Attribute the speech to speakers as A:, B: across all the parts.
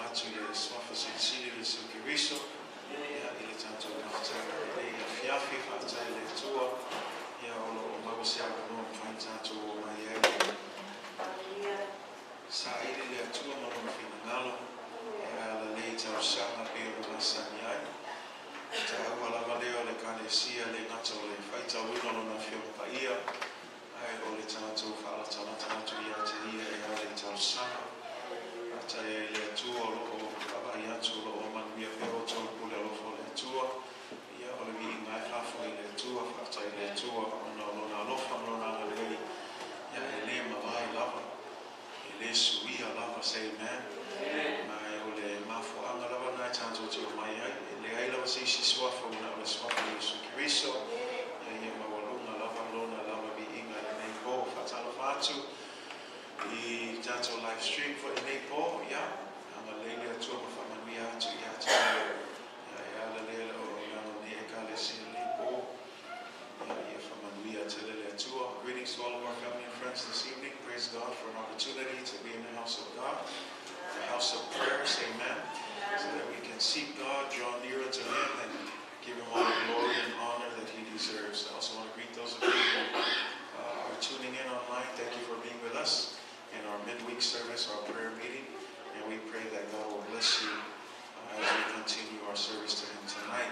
A: atu le swafa Silisili Ese ia i le tātou mawhatanga le fiafi whaatai le tua ia o mawasi a kanoa mwhai tātou o mai sa ili le atua mono mawhina ngalo ia la le tau sanga pe o masani ai ta aua lava leo le kalesia le ngata o le whaitau ino na whio pa ia ai o le tātou whaalatana tātou ia te ia e le tau sanga ata e le atua o loko ava i atu o loko manuia peo tau pule alofo le atua ia o le vii ngai hafo i le atua ata i le atua ona o lona alofa lona ngalei ia e le mawai lava e le suia lava say amen mai o le mafuanga lava nai tātou te o mai ai e le ai lava seisi swafa una o le swafa i Yesu Kiriso ia mawalunga lava lona lava vii ngai nei po whatalo whatu i tātou live stream for i nei po ia anga leile atua ma whamanuia atu i atu ia la leile o lana ni e kale si nei po ia whamanuia te lele atua. Greetings to all of our family and friends this evening. Praise God for an opportunity to be in the house of God, the house of prayers, amen, so that we can seek God, draw nearer to Him, and give Him all the glory and honor that He deserves. I also want to greet those of you who are tuning in online. Thank you for being with us in our midweek service, our prayer meeting, and we pray that God will bless you as we continue our service to Him tonight.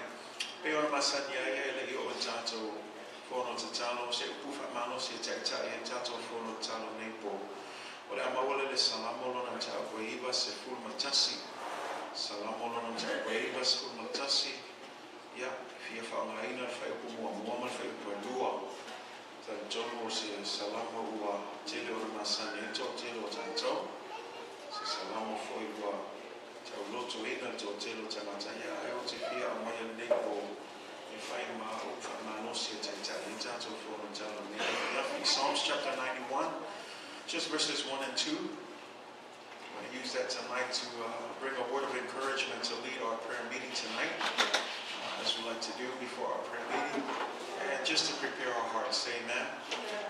A: Peona masanya ia le o tato fono tatalo se upufa mano se tata e tato fono talo nepo. Ora mawale le salamo lona ta koiba se ful matasi. Salamo lona ta koiba se ful matasi. Ya fia fa ngaina fa upumo mo fa upalua. Ta jomo se salamo ua tele o masanya to tele o tato. Se salamo foi ua tau loto ina to telo tamataya ai o te fia o mai nepo e whai ma o whamanosia te tali tato fono talo nepo. Psalms chapter 91, just verses 1 and 2. I'm going to use that tonight to bring a word of encouragement to lead our prayer meeting tonight, as we like to do before our prayer meeting, and just to prepare our hearts. Amen.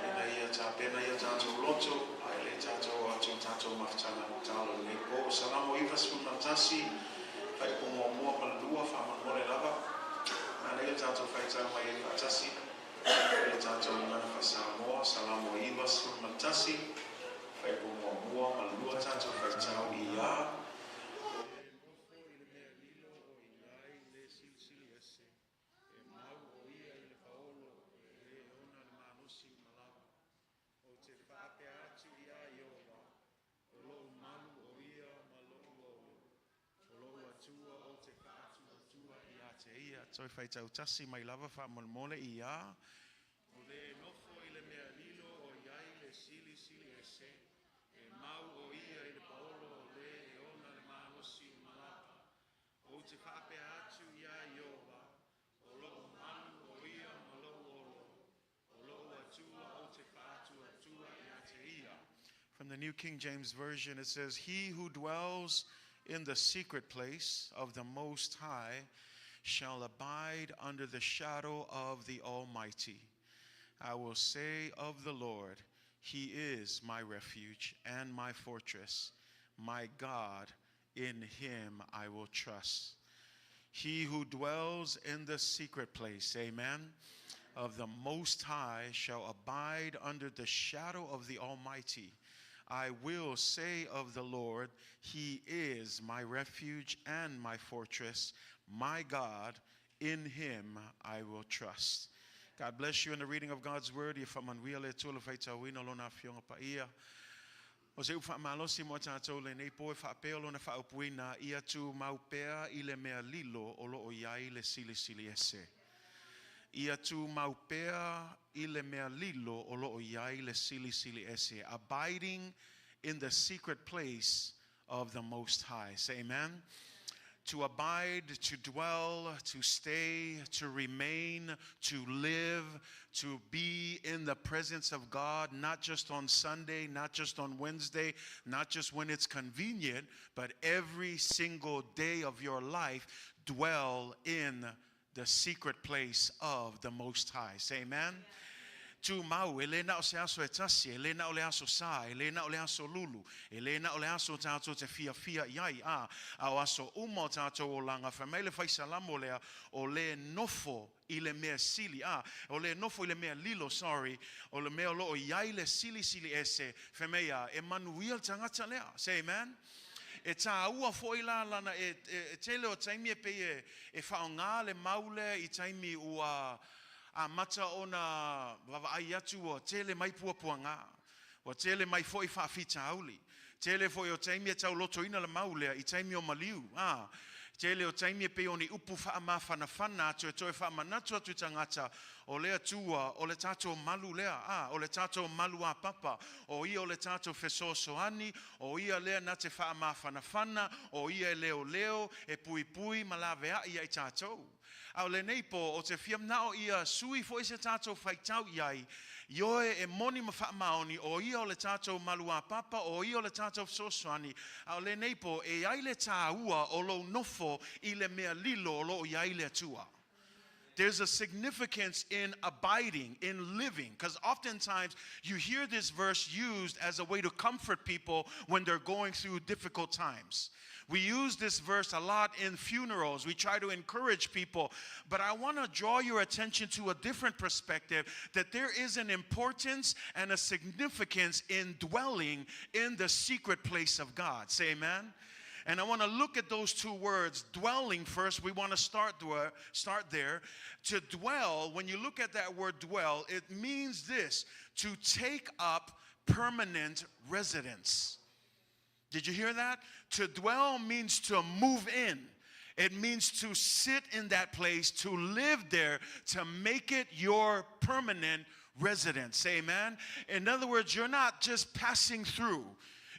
A: Ina ia ta pena ia tato loto tato atu tato maftana talo nepo salamo ivas funatasi fai como mo malua fama mole lava ana ia tato fai tama ia fatasi ia tato mana fasamo salamo ivas funatasi fai como mo malua tato fai tau ia Silisili Ese mau o ia le paolo e ona le manusi malava o te whape atu ia iowa o loo malu o ia malo o loo atua o te whaatu atua ia te ia toi whaitau tasi mai lava whamolmole ia o le nofo i le mea lilo o iai le Silisili Ese e mau o ia i le paolo o le e ona le manusi malava o te whape atu ia iowa o loo malu o ia malo From the New King James Version, it says, He who dwells in the secret place of the Most High shall abide under the shadow of the Almighty. I will say of the Lord, He is my refuge and my fortress, my God, in Him I will trust. He who dwells in the secret place, amen, of the Most High shall abide under the shadow of the Almighty. I will say of the Lord, He is my refuge and my fortress, my God, in Him I will trust. God bless you in the reading of God's word. O se ufa malosi mo tātou le nei po e whapea lona whaupuina ia tu maupea i le mea lilo o loo iai le Silisili Ese. Ia tu maupea i le mea lilo o loo iai le Silisili Ese. Abiding in the secret place of the Most High. Say amen. To abide, to dwell, to stay, to remain, to live, to be in the presence of God, not just on Sunday, not just on Wednesday, not just when it's convenient, but every single day of your life, dwell in the secret place of the Most High. Say amen. Tumau, elena o se aso e tasi, elena o le aso sa, elena o le aso lulu, elena o le aso tātou te fia iai o aso umo tātou o langa, whamele whai salamo lea o le nofo I le mea sili, o le nofo I le mea lilo, sorry, o le mea lo o iai le Silisili Ese, whamea, Emmanuel tangata lea, say amen? E tā ua foi la lana e tele o taimi e pe e whaonga le maule I taimi ua a mata ona wawa ai atu o tele mai puapua ngā. O tele mai foi whaafita auli. Tele foi o taimi e tau loto ina le maule I taimi o maliu. Tele o taimi e pe o ni upu wha whana atu e toi wha manatu atu tangata o lea tua o le tātou malu lea. O le tātou malu a papa. O ia o le tātou fesosoani. O ia lea na te wha whana. O ia e leo e pui malawea ia I tātou. Au le neipo o te fiam nao ia sui fo se tātou whaitau iai. Ioe e moni ma whaamaoni o ia o le tātou malua papa o ia o le tātou sosoani. Au le neipo e ai le tā ua o lo nofo I le mea lilo o lo iai le tua. There's a significance in abiding, in living, because oftentimes you hear this verse used as a way to comfort people when they're going through difficult times. We use this verse a lot in funerals. We try to encourage people. But I want to draw your attention to a different perspective, that there is an importance and a significance in dwelling in the secret place of God. Say amen. And I want to look at those two words, dwelling first. We want to start there. To dwell, when you look at that word dwell, it means this, to take up permanent residence. Did you hear that? To dwell means to move in. It means to sit in that place, to live there, to make it your permanent residence. Say amen. In other words, you're not just passing through.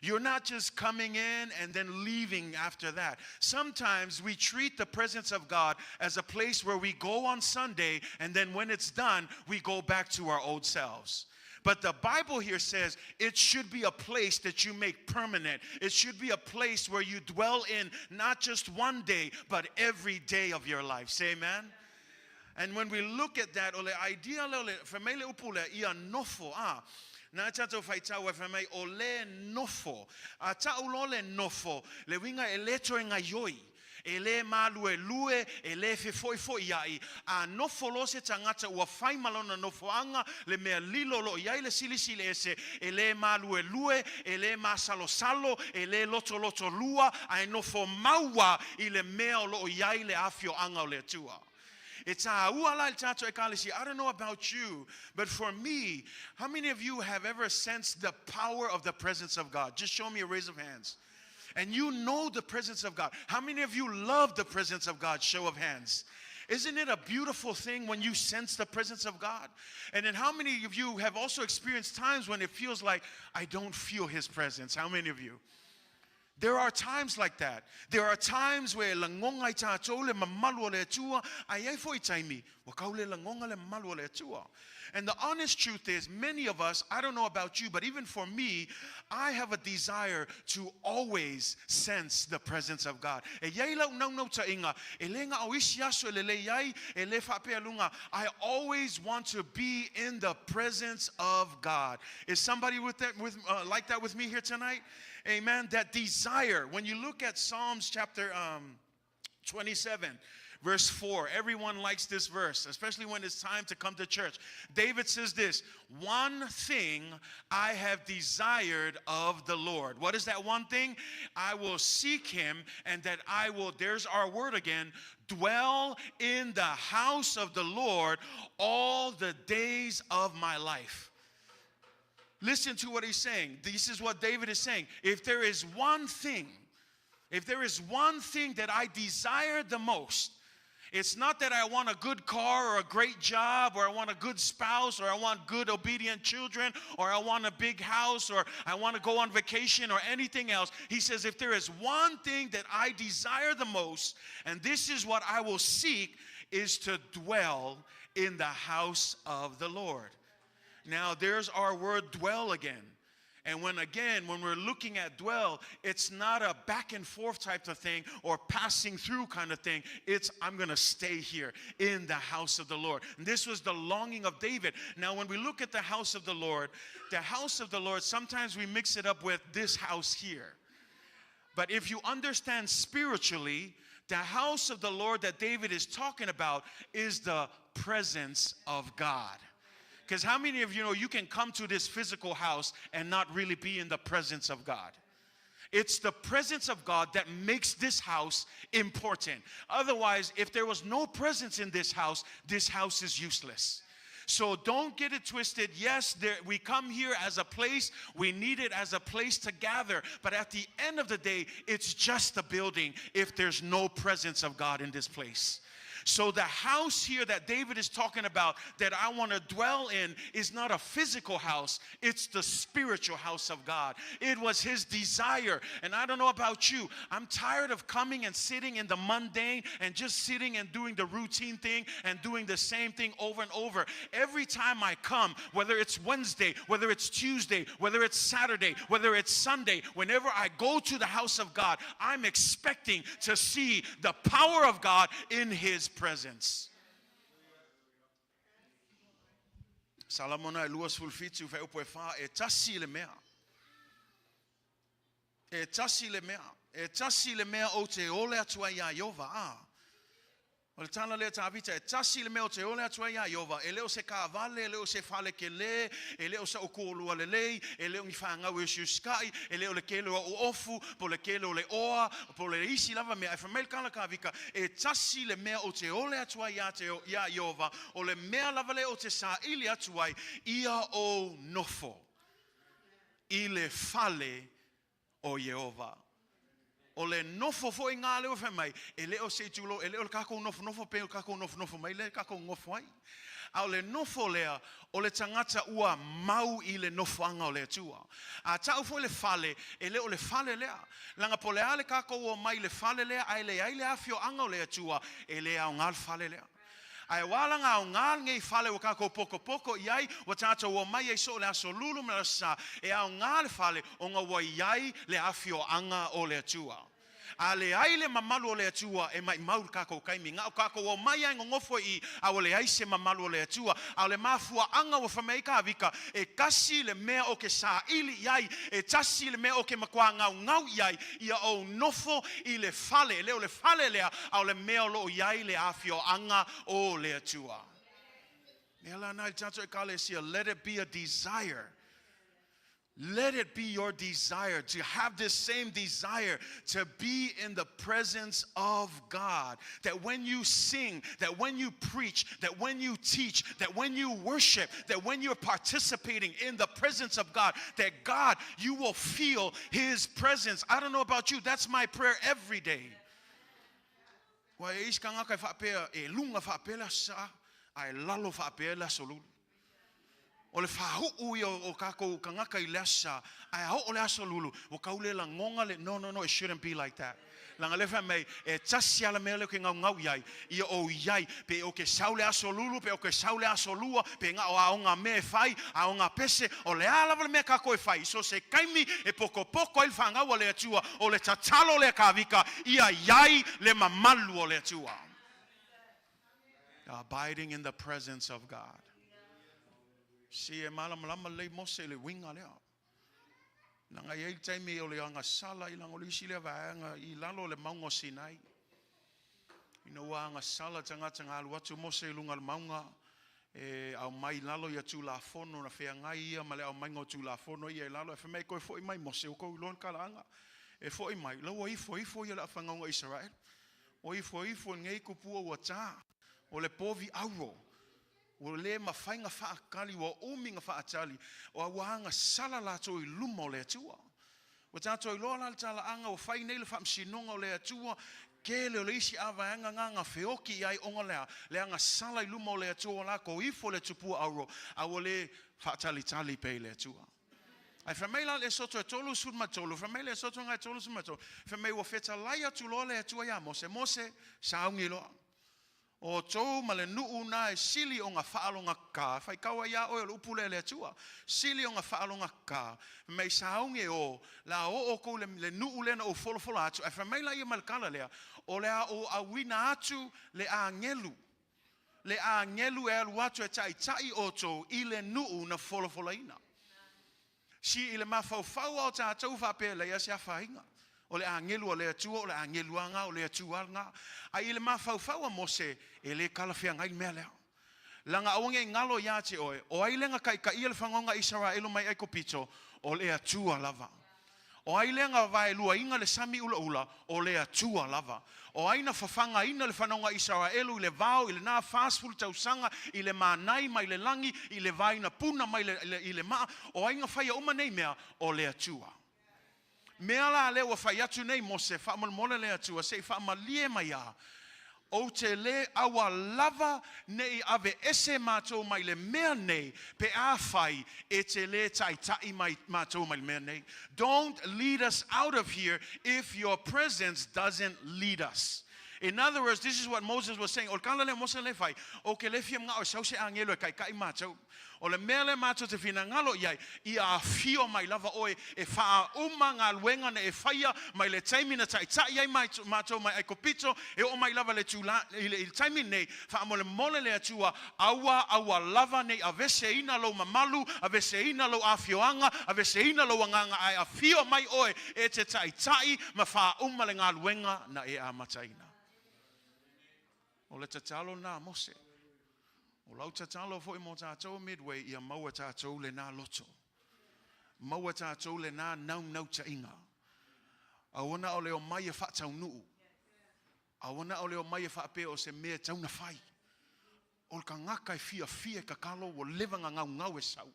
A: You're not just coming in and then leaving after that. Sometimes we treat the presence of God as a place where we go on Sunday and then when it's done, we go back to our old selves. But the Bible here says it should be a place that you make permanent. It should be a place where you dwell in not just one day, but every day of your life. Say amen. And when we look at that, ole idea le famele upule ia nofo na tato faitau e famei ole nofo. A taulo le nofo le winga eleto e ngayoi. Ele malue lue ele fe foi iai a nofolo se tangata ua fai malona nofoanga le mea lilo lo iai le Silisili Ese ele malue lue ele masalo ele loto lua ai nofo maua I le mea lo iai le afio anga le tua. It's I don't know about you, but for me, how many of you have ever sensed the power of the presence of God? Just show me a raise of hands. And you know the presence of God. How many of you love the presence of God? Show of hands. Isn't it a beautiful thing when you sense the presence of God? And then how many of you have also experienced times when it feels like, I don't feel His presence? How many of you? There are times like that. There are times where langonga tātou le mamalu le tua ai foi taimi wa kaule langonga le mamalu le tua. And the honest truth is, many of us, I don't know about you, but even for me, I have a desire to always sense the presence of God. I always want to be in the presence of God. Is somebody like that with me here tonight? Amen. That desire. When you look at Psalms chapter 27, verse 4, everyone likes this verse, especially when it's time to come to church. David says this, one thing I have desired of the Lord. What is that one thing? I will seek Him, and that I will, there's our word again, dwell in the house of the Lord all the days of my life. Listen to what he's saying. This is what David is saying. If there is one thing that I desire the most, it's not that I want a good car or a great job or I want a good spouse or I want good obedient children or I want a big house or I want to go on vacation or anything else. He says if there is one thing that I desire the most, and this is what I will seek, is to dwell in the house of the Lord. Now there's our word dwell again.
B: And when we're looking at dwell, it's not a back and forth type of thing or passing through kind of thing. It's, I'm going to stay here in the house of the Lord. And this was the longing of David. Now, when we look at the house of the Lord, sometimes we mix it up with this house here. But if you understand spiritually, the house of the Lord that David is talking about is the presence of God. Because how many of you know you can come to this physical house and not really be in the presence of God? It's the presence of God that makes this house important. Otherwise, if there was no presence in this house is useless. So don't get it twisted. Yes, we come here as a place. We need it as a place to gather. But at the end of the day, it's just a building if there's no presence of God in this place. So the house here that David is talking about that I want to dwell in is not a physical house. It's the spiritual house of God. It was his desire. And I don't know about you. I'm tired of coming and sitting in the mundane and just sitting and doing the routine thing and doing the same thing over and over. Every time I come, whether it's Wednesday, whether it's Tuesday, whether it's Saturday, whether it's Sunday, whenever I go to the house of God, I'm expecting to see the power of God in his presence. Salamona luas fulfitu fe upoefa e tasi le mea. E tasi le mea. E tasi le mea o te ole atua ia Yova a. O le tana le tavita e tasi le mea o te ole atua ia Yova. E leo se kaavale, e leo se fale ke le, e leo se okolua le lei, e leo ni whaangau e siuskai, e leo le kelo o ofu, po le kelo le oa, po le isi lava mea, e whamel kala kavika, e tasi le mea o te ole atua ia Yova, o le mea lava le o te sa ili atuai, ia o nofo, i le fale o Yehova. O le nofo fo i ngā leo whamai, e leo se tulo, e leo le kako nofo pe, kako nofo mai, le kako ngofo ai. A o le nofo lea, o le tangata ua mau i le nofo anga o le tua. A tau fo le fale, e leo le fale lea. Langa po le ale kako ua mai le fale lea, ai le afio anga o le tua, e lea o ngal fale lea. Ai walanga o ngal ngei fale o kako poko iai, o tata ua mai e so le aso lulu me la sa, e au ngal fale o ngā wa iai le afio anga o le tua. A le aile mamalu o le atua e mai maur kako kaimi. Ngā o kako o mai ai ngofo i a o le aise mamalu o le atua. A o le mafua anga o whamei ka avika e kasi le mea o ke sa ili iai. E tasi le mea o ke makua ngau iai. Ia o nofo i le fale. Leo le fale lea a o le mea o lo iai le afio anga o le atua. Nela nai tato e kale sia, let it be a desire. Let it be your desire to have this same desire to be in the presence of God. That when you sing, that when you preach, that when you teach, that when you worship, that when you're participating in the presence of God, that God, you will feel his presence. I don't know about you, that's my prayer every day. Wa e iskanga kai whapea e lunga whapela sa, ai lalo whapela solulu. O le whahu ui o kako kangaka I lesa, ai hao o le aso lulu, o kaule la ngonga le, no, it shouldn't be like that. Langa lefa mei, e tasi ala mele ke ngau iai, ia o iai, pe o ke saule aso lulu, pe o ke saule aso lua, pe nga o aonga me fai, aonga pese, o le ala vale me kako e fai, so se kaimi e poko il whangau o le atua, o le tatalo le kavika, ia iai le mamalu o le atua. Abiding in the presence of God. Si e malama lei mose le winga lea. Nanga iei taimi o le anga sala I lango lisi le vaanga I lalo le maunga Sinai. Ina ua anga sala tangata ngā aluatu mose lunga le maunga. E au mai lalo ia tu la fono na whea ngai ia ma le au maingo tu la fono ia lalo. E whamei koe fo I mai mose o kou lon kalaanga. E fo I mai. Lau ifo ia la whangaunga Israel. O ifo ngei kupua ua tā. O le povi auro. O le mawhainga whaakali, o uminga whaatali, o awanga sala lato I luma o le atua. O tato I loa lal tala anga, o whai nei le whamsinonga o le atua, ke le o le isi awaanga nganga whioki I onga lea, le anga sala I luma o le atua la, ko ifo le tupua auro, a o le whaatali tali pei le atua. Ai whamela le soto e tolu surma tolu, whamela le soto ngai tolu surma tolu, whamela o wheta laia tu loa le atua ia, mose, saungi loa. O tō ma le nuu na e sili o ngā whaalonga ka. Whai kaua ia oe le upule le atua. Sili o ngā whaalonga ka. Mei saunge o la o kou le nuu lena o wholofola atu. E whamaila ia malkala lea. O lea o awina atu le a ngelu. Le a ngelu e alu atu e tai o tō i le nuu na wholofola ina. Si i le mawhau au tātou whape le ia se a whainga. O le angelu o le atua, o le angeluanga, o le atuanga. Ai i le mawhau a Mose, e le kalawhia ngai mea leo. Langa awange ngalo ia te oe, o ai lenga kai ka ia le whangonga Israelu mai aiko pito, o le atua lava. O ai lenga vai lua inga le sami ula ula, o le atua lava. O aina whawhanga ina le whanonga Israelu, i le vau, i le nā fastful tausanga, i le mānai mai le langi, i le vai na puna mai i le maa, o ainga whaia uma nei mea, o le atua. Mea la le wa whai atu nei Mose, whaamole le atua, se whaamalie mai a. O te le awa lava nei ave ese mātou mai le mea nei, pe a whai e te le tai mai mātou mai le mea nei. Don't lead us out of here if your presence doesn't lead us. In other words, this is what Moses was saying. O kala le Mose le whai, o ke le fiam ngā o sau se angelo e kai mātou. O le mea le mātou te whina ngalo iai, i a fio mai lava oe, e wha uma ngā luenga ne e whaia, mai le taimina tai iai mātou mai aiko pito, e o mai lava le tūla, i le taimin nei, wha mole le atua, awa lava nei, a vese ina lo mamalu, a vese ina lo a fioanga, a vese ina lo anganga, ai a fio mai oe, e te tai, ma wha uma le ngā luenga na e a mataina. O le tatalo nā Mose. O lau tatalo fo I mo tātou Midway ia maua tātou le nā loto. Maua tātou le nā nau ta inga. Awana o leo mai e whaatau nuu. Awana o leo mai e whaape o se mea tauna whai. O ka ngaka e fia ka kalo o levanga ngau e sau.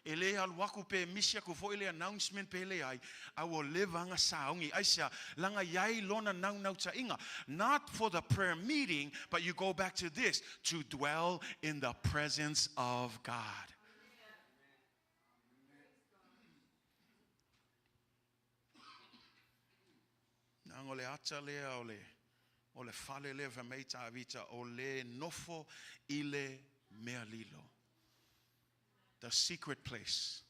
B: E le alu aku pe misia ko fo ile announcement pe le ai o levanga saungi aisia langa yai lona nau ta inga, not for the prayer meeting, but you go back to this, to dwell in the presence of God. Nang ole ata lea ole fale le meita avita ole nofo ile mea lilo. The secret place.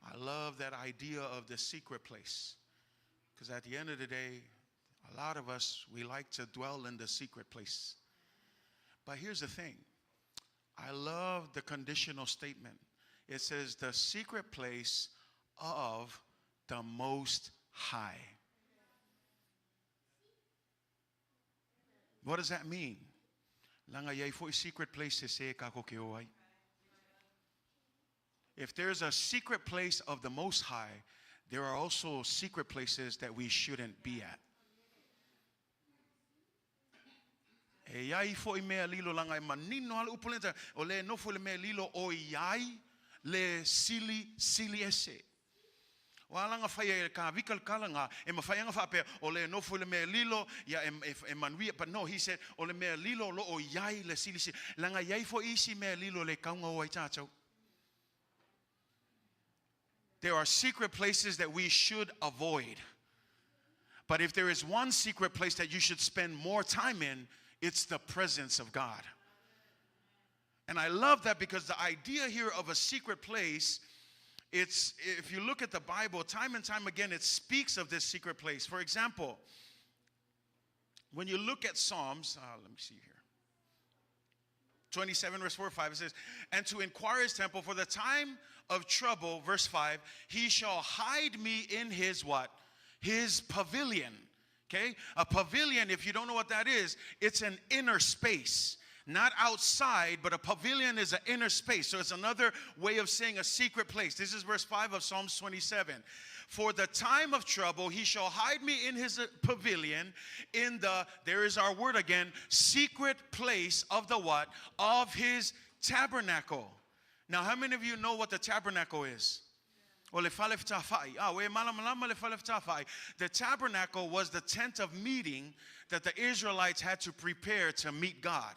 B: I love that idea of the secret place. Because at the end of the day, a lot of us, we like to dwell in the secret place. But here's the thing. I love the conditional statement. It says, the secret place of the Most High. What does that mean? Langa yai foi secret place se ka ko ke oi. If there's a secret place of the Most High, there are also secret places that we shouldn't be at. E iai fo I mea lilo langa I manino hale upulenta o le no fo le mea lilo o iai le Silisili Ese. O alanga whaia ka vikal kalanga e mawhaianga whapea o le no fo le mea lilo ya e manuia, but no, he said o le mea lilo lo o iai le Silisili. Langa iai fo isi mea lilo le kaunga o ai tātou. There are secret places that we should avoid. But if there is one secret place that you should spend more time in, it's the presence of God. And I love that because the idea here of a secret place, it's, if you look at the Bible, time and time again, it speaks of this secret place. For example, when you look at Psalms, let me see here. 27 verse 4 or 5, it says, and to inquire his temple for the time of trouble, verse 5, he shall hide me in his what? His pavilion. Okay? A pavilion, if you don't know what that is, it's an inner space. Not outside, but a pavilion is an inner space. So it's another way of saying a secret place. This is verse 5 of Psalms 27. For the time of trouble, he shall hide me in his pavilion, in the, there is our word again, secret place of the what? Of his tabernacle. Now, how many of you know what the tabernacle is? The tabernacle was the tent of meeting that the Israelites had to prepare to meet God.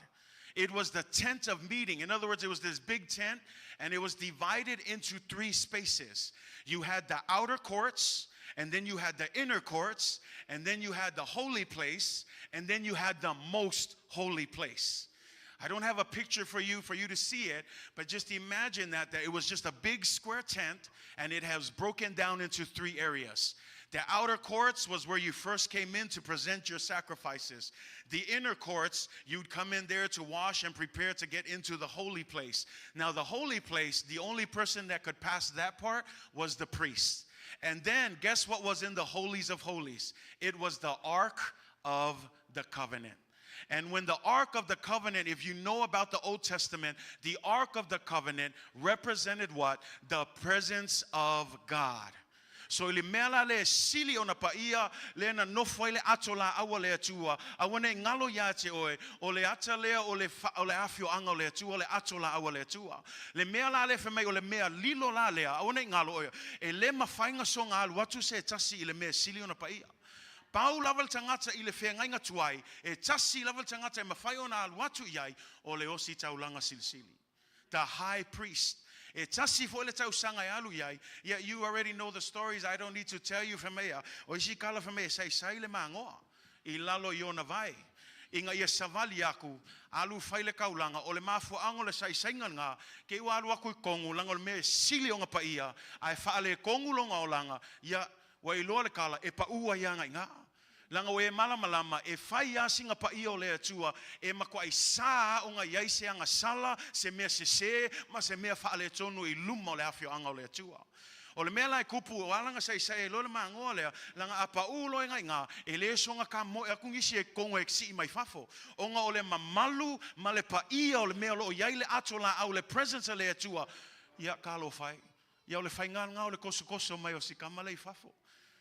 B: It was the tent of meeting. In other words, it was this big tent, and it was divided into three spaces. You had the outer courts, and then you had the inner courts, and then you had the holy place, and then you had the most holy place. I don't have a picture for you to see it, but just imagine that it was just a big square tent, and it has broken down into 3 areas. The outer courts was where you first came in to present your sacrifices. The inner courts, you'd come in there to wash and prepare to get into the holy place. Now, the holy place, the only person that could pass that part was the priest. And then, guess what was in the holies of holies? It was the Ark of the Covenant. And when the Ark of the Covenant, if you know about the Old Testament, the Ark of the Covenant represented what? The presence of God. So le mela le sili ona paia le na nofo ile atola awale atua awane ngalo ya te oe ole atalea ole afio anga ole atua le atola awale atua le mela le feme ole mea lilo la le awane ngalo oe e le mafainga songa alu atu se tasi ile me sili ona paia Pau laval tangata ile whengai ngatuai e tasi laval tangata e mawhai ona alu atu iai o le osi taulanga silisili. The high priest. E tasi fo le tau sanga e alu iai. Yeah, you already know the stories. I don't need to tell you whamea. O isi kala whamea sai le mangoa. I lalo i ona vai. Inga ia savali aku alu whaile kaulanga o le mafu ango le sai ngā ke ua alu aku I kongu langa o le mea sili o ngā paia ai whaale kongu longa o langa ia wa I loa le kala e pa ua ia ngai ngā. Langa we malama e fai asinga pa I o le atua e makwa I saa o ngā iaise anga sala se mea se ma se mea whaale tonu I luma o le afio anga o le atua. O le mea lai kupu o alanga sai e lo le mangoa lea langa apa ulo e ngā e le songa ka mo e akungisi e kongo e kisi I mai fafo. O ngā o le mamalu ma le pa ia o le mea lo o iai le atola au le presence le atua ia ka lo fai. Ia o le fai ngā o le koso mai o si kama le I fafo.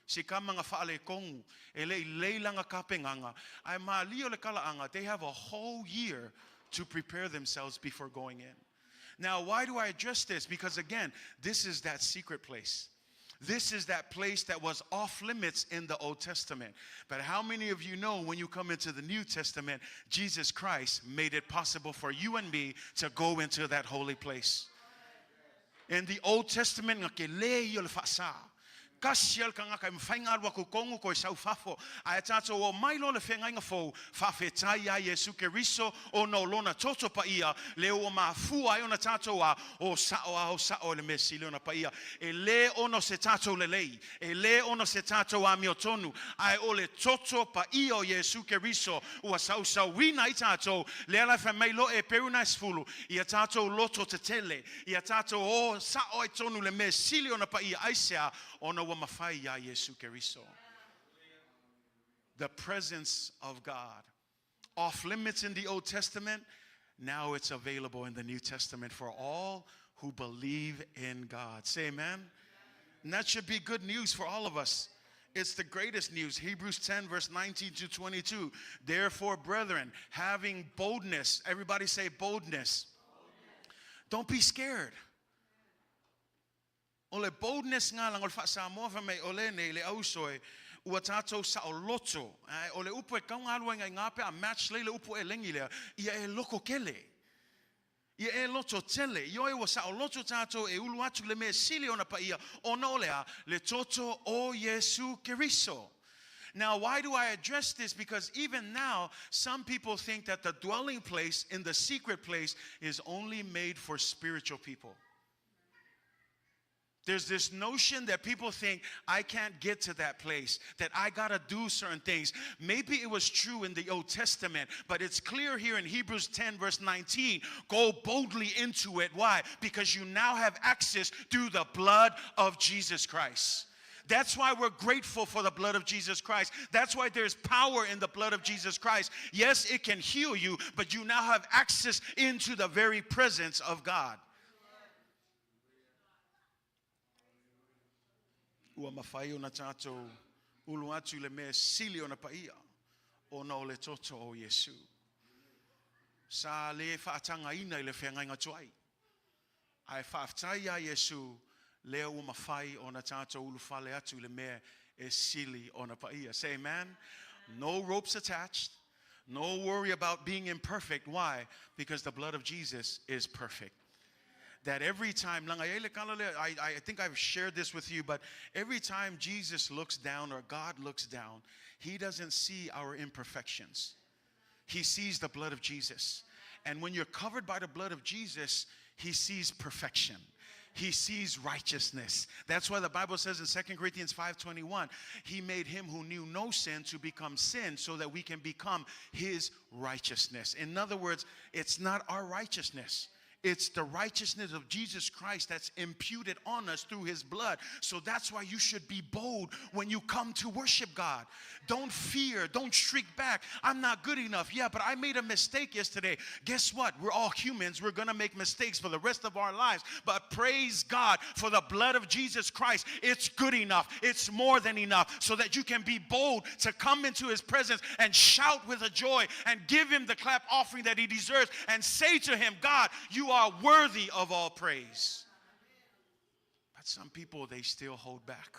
B: Si kama nga whaale kongu, e leilanga ka penganga, ai maa lio le kalaanga, they have a whole year to prepare themselves before going in. Now, why do I address this? Because again, this is that secret place. This is that place that was off limits in the Old Testament. But how many of you know when you come into the New Testament, Jesus Christ made it possible for you and me to go into that holy place. In the Old Testament, ngake le yo le fasa. Kasiel kanga kai mfainga wa kukongu ko sau fafo ai tato o mailo le fenga fo fafetai ya Yesu Keriso o no lona toto pa ia le o mafu ai ona tato wa o sao le mesili ona pa ia e le ono se tato le lei e le ono se tato wa miotonu ai o le toto pa ia o Yesu Keriso o sau wina I tato le ala fa mailo e peruna sfulu ia tato loto tetele ia tato o sao ai tonu le mesili ona pa ia aisea ona the presence of God. Off limits in the Old Testament, now it's available in the New Testament for all who believe in God. Say amen. And that should be good news for all of us. It's the greatest news. Hebrews 10 verse 19 to 22. Therefore, brethren, having boldness. Everybody say boldness. Don't be scared. Ole boldness nga lang ol fa sa mo fa mai ole nei le ausoi ua tatou sa o loto ole upo e kaunga alua ngai ngape a match le upo e lengi lea ia e loko kele ia e loto tele yo e wa sa o loto tatou e ulu atu le me sili ona pa ia ona olea le toto o Yesu Keriso. Now, why do I address this? Because even now, some people think that the dwelling place in the secret place is only made for spiritual people. There's this notion that people think, I can't get to that place, that I got to do certain things. Maybe it was true in the Old Testament, but it's clear here in Hebrews 10 verse 19, go boldly into it. Why? Because you now have access through the blood of Jesus Christ. That's why we're grateful for the blood of Jesus Christ. That's why there's power in the blood of Jesus Christ. Yes, it can heal you, but you now have access into the very presence of God. Ua mawhai o na tātou ulu atu le mea sili o na paia o na o le toto o Yesu. Sa le whaatanga ina I le whengai ngatuai. Ai whaaftai a Yesu lea ua mawhai o na tātou ulu whale atu le mea e sili o na paia. Say amen. No ropes attached. No worry about being imperfect. Why? Because the blood of Jesus is perfect. that every time, I think I've shared this with you, but every time Jesus looks down or God looks down, he doesn't see our imperfections. He sees the blood of Jesus. And when you're covered by the blood of Jesus, he sees perfection. He sees righteousness. That's why the Bible says in 2 Corinthians 5:21, he made him who knew no sin to become sin so that we can become his righteousness. In other words, it's not our righteousness. It's the righteousness of Jesus Christ that's imputed on us through his blood. So that's why you should be bold when you come to worship God. Don't fear. Don't shrink back. I'm not good enough. Yeah, but I made a mistake yesterday. Guess what? We're all humans. We're going to make mistakes for the rest of our lives. But praise God for the blood of Jesus Christ. It's good enough. It's more than enough so that you can be bold to come into his presence and shout with a joy and give him the clap offering that he deserves and say to him, God, you are worthy of all praise. But some people, they still hold back.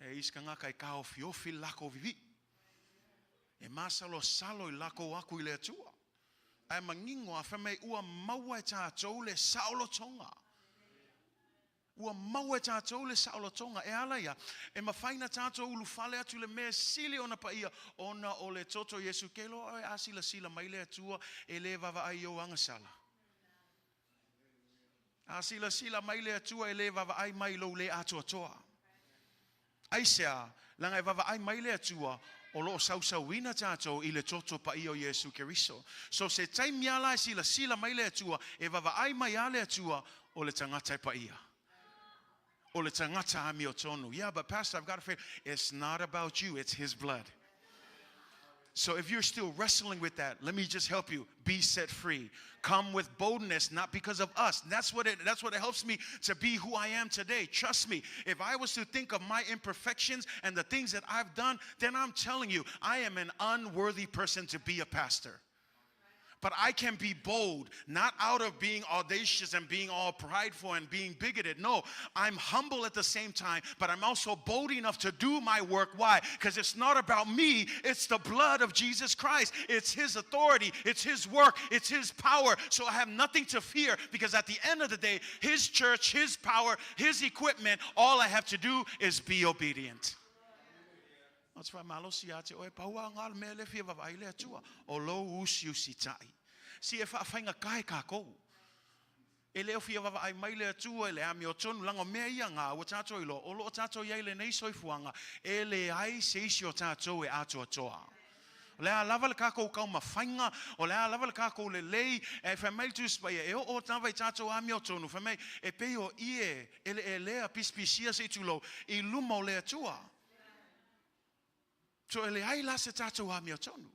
B: E iskanga kai kao fiofi lako vivi. E masalo salo I lako aku I le atua. Ai mangingo a whamei ua maua e tātou le saulo tonga. Ua maua e tātou le saulo tonga. E ala ia, e mawhaina tātou ulu whale atu le mea sili ona pa ia. Ona o le toto Yesu kelo e asila sila mai le atua e le vava ai o angasala. Asila sila mai le atua e le vava ai mai lo le atua toa. Aisea, langa e vava ai mai le atua, o lo sausauina tātou I le toto pa I o Yesu Keriso. So se taimi ala sila sila mai le atua, e vava ai mai ale atua, o le tangata pa ia. O le tangata ami o tonu. Yeah, but Pastor, I've got to say, it's not about you, it's his blood. So if you're still wrestling with that, let me just help you. Be set free. Come with boldness, not because of us. That's what it helps me to be who I am today. Trust me, if I was to think of my imperfections and the things that I've done, then I'm telling you, I am an unworthy person to be a pastor. But I can be bold, not out of being audacious and being all prideful and being bigoted. No, I'm humble at the same time, but I'm also bold enough to do my work. Why? Because it's not about me. It's the blood of Jesus Christ. It's his authority. It's his work. It's his power. So I have nothing to fear because at the end of the day, his church, his power, his equipment, all I have to do is be obedient. That's why malo siate o e paua ngal me le fia vai le atua o lo usi usitai. Si e whainga kai kako. E leo fia vai mai le atua e le ami o tonu lango mea ia ngā o tātou ilo. O lo o tātou iai le nei soifuanga e le ai se isi o tātou e atua toa. Le a lava le kako kau mawhainga o le a lava le kako le lei e whamei tu spaya e o tawai tātou ami o tonu whamei e pei o ie e lea pispisia se tulo I luma o le atua. So ele ai la se tātou a mea tonu.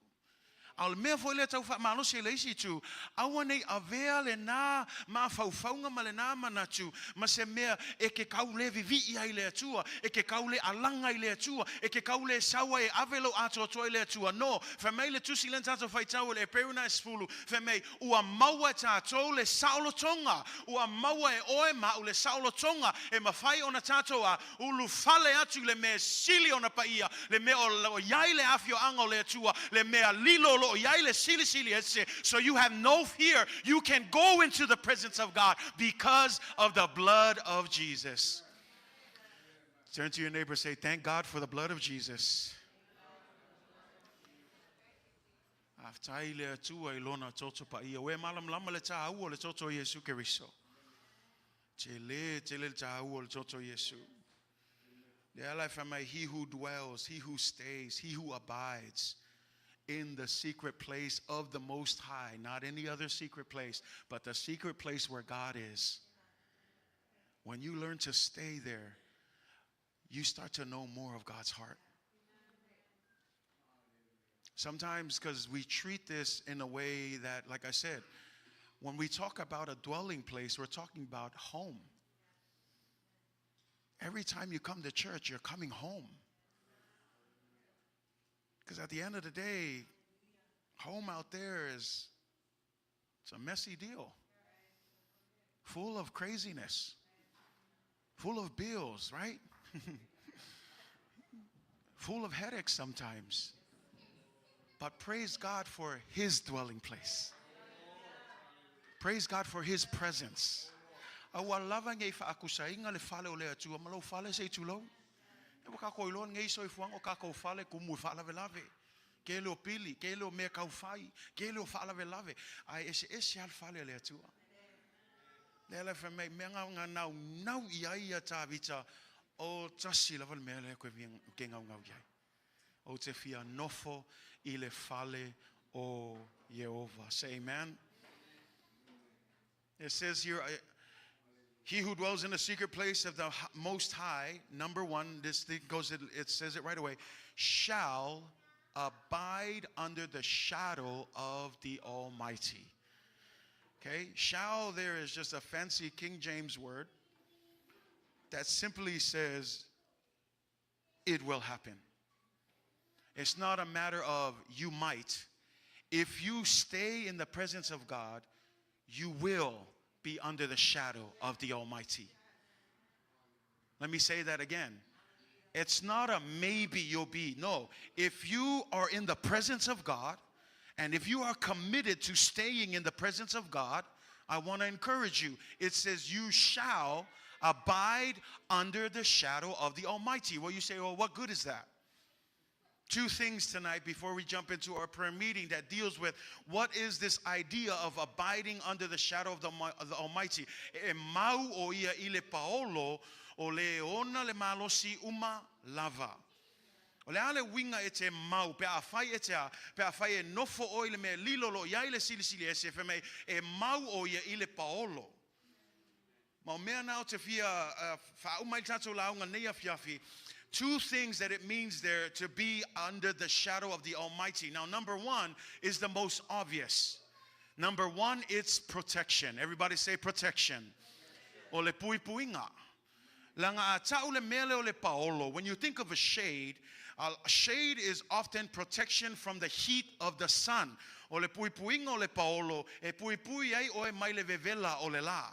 B: Al mea foi le tau wha malo se le isi tu. Awa nei avea le nā ma whauwhaunga ma le nā manatu. Ma se mea e ke kau le vivi ai le atua. E ke kau le alanga I le atua. E ke kau le sawa e avelo ato toi le atua. No, whamei le tusi len tātou whaitau le peruna e spulu. Whamei ua maua tātou le saulo tonga. Ua maua e oe ma u le saulo tonga. E mawhai ona tātou a ulu whale atu le mea sili ona paia. Le mea o iai le afio ango le atua. Le mea lilo lo yaile Silisili Ese. So you have no fear. You can go into the presence of God because of the blood of Jesus. Turn to your neighbor and say, thank God for the blood of Jesus. Aftai le atua I lona toto pa ia. We malam lama le tāu o le toto Yesu Keriso. Te le tāu o le toto Yesu. The life from he who dwells, he who stays, he who abides in the secret place of the Most High, not any other secret place, but the secret place where God is. When you learn to stay there, you start to know more of God's heart. Sometimes, because we treat this in a way that, like I said, when we talk about a dwelling place, we're talking about home. Every time you come to church, you're coming home. Because at the end of the day, home out there it's a messy deal. Full of craziness. Full of bills, right? Full of headaches sometimes. But praise God for his dwelling place. Praise God for His presence. Awa lava ngai fa akusainga le fale o le atua malo fale se tulo. E waka ko ilon ngai so ifuang o ka ko fale kumu fala velave. Ke lo pili, ke lo me ka fai, ke lo fala velave. Ai ese al fale le atua. Le fa me nga nau ia ta vita o tasi la val mele ko vien ke ngau yai. O te fia nofo I le fale o Jehovah. Say amen. It says here, he who dwells in the secret place of the Most High, number one, this thing goes, it says it right away, shall abide under the shadow of the Almighty. Okay, shall there is just a fancy King James word that simply says it will happen. It's not a matter of you might. If you stay in the presence of God, you will be under the shadow of the Almighty. Let me say that again. It's not a maybe you'll be. No. If you are in the presence of God, and if you are committed to staying in the presence of God, I want to encourage you. It says you shall abide under the shadow of the Almighty. Well, you say, well, what good is that? Two things tonight before we jump into our prayer meeting that deals with what is this idea of abiding under the shadow of the Almighty. E mau o ia ile paolo o le ona le malosi uma lava. O le ale winga e te mau pe a fai e te a pe a fai e nofo o ile me lilo lo ia ile Silisili Ese fe me e mau o ia ile paolo. Ma mea nao te fia fa umai tato launga neia fiafi. Two things that it means there to be under the shadow of the Almighty. Now, number one is the most obvious. Number one, it's protection. Everybody say protection. O le pui puinga. Langa atau le mele o le paolo. When you think of a shade is often protection from the heat of the sun. O le pui puinga o le paolo. E pui pui ai o e mai le vevela o le la.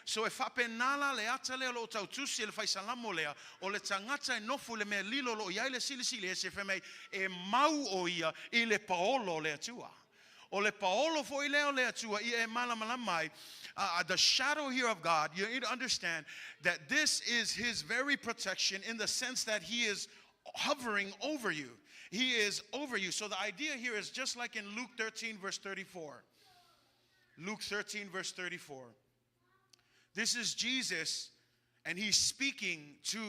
B: So e whapenala le ata lea lo tau tusi le whaisalamo lea o le tangata e nofu le mea lilo lo iai le Silisili Ese whemei e mau o ia I le paolo le atua. O le paolo fo I leo le atua I e malamalamai. The shadow here of God, you need to understand that this is His very protection in the sense that He is hovering over you. He is over you. So the idea here is just like in Luke 13 verse 34. Luke 13 verse 34. This is Jesus, and He's speaking to